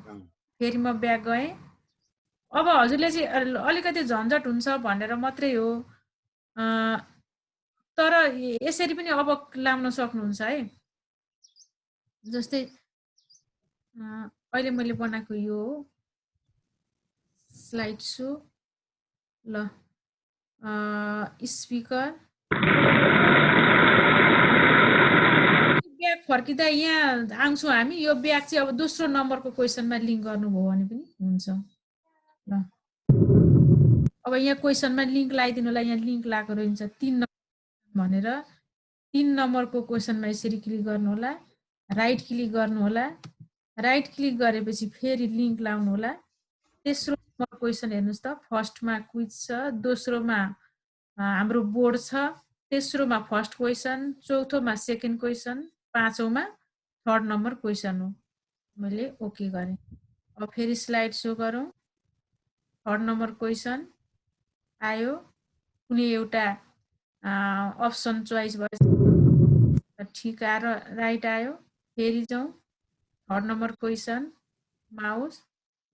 फेरि म ब्याक गएँ। अब हजुरले चाहिँ अलिकति झन्झट हुन्छ भनेर मात्रै हो, तर यसरी पनि अब लाउन सक्नुहुन्छ है। जस्तै अहिले मैले बनाएको यो हो स्लाइड सो। ल स्पिकर ब्याक फर्किँदा यहाँ आउँछौँ हामी। यो ब्याक चाहिँ अब दोस्रो नम्बरको क्वेसनमा लिङ्क गर्नुभयो भने पनि हुन्छ। ल अब यहाँ क्वेसनमा लिङ्क लगाइदिनु होला, यहाँ लिङ्क लगाएको रहन्छ 3 नम्बर भनेर। 3 नम्बरको क्वेसनमा यसरी क्लिक गर्नु होला, राइट क्लिक गर्नु होला, राइट क्लिक गरेपछि फेरि लिङ्क लाउनु होला। तेस्रो नम्बर क्वेसन हेर्नुहोस् त, फर्स्टमा क्विज छ, दोस्रोमा हाम्रो बोर्ड छ, तेस्रोमा फर्स्ट क्वेसन, चौथोमा सेकेन्ड क्वेसन, पाँचौँमा 3rd नम्बर क्वेसन हो। मैले ओके गरेँ। अब फेरि स्लाइड सो गरौँ। 3rd नम्बर क्वेसन आयो, कुनै एउटा अप्सन चोइस भयो, ठिक आएर राइट आयो। फेरि जाउँ, 3rd नम्बर क्वेसन, माउस,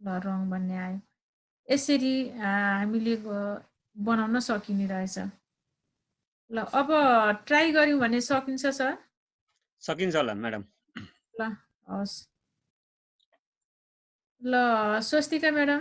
ल रङ भन्ने आयो। यसरी हामीले बनाउन सकिने रहेछ। ल अब ट्राई गर्यौं भने सकिन्छ सर? सकिन्छ होला म्याडम। ल हस्। ल स्वस्तिका म्याडम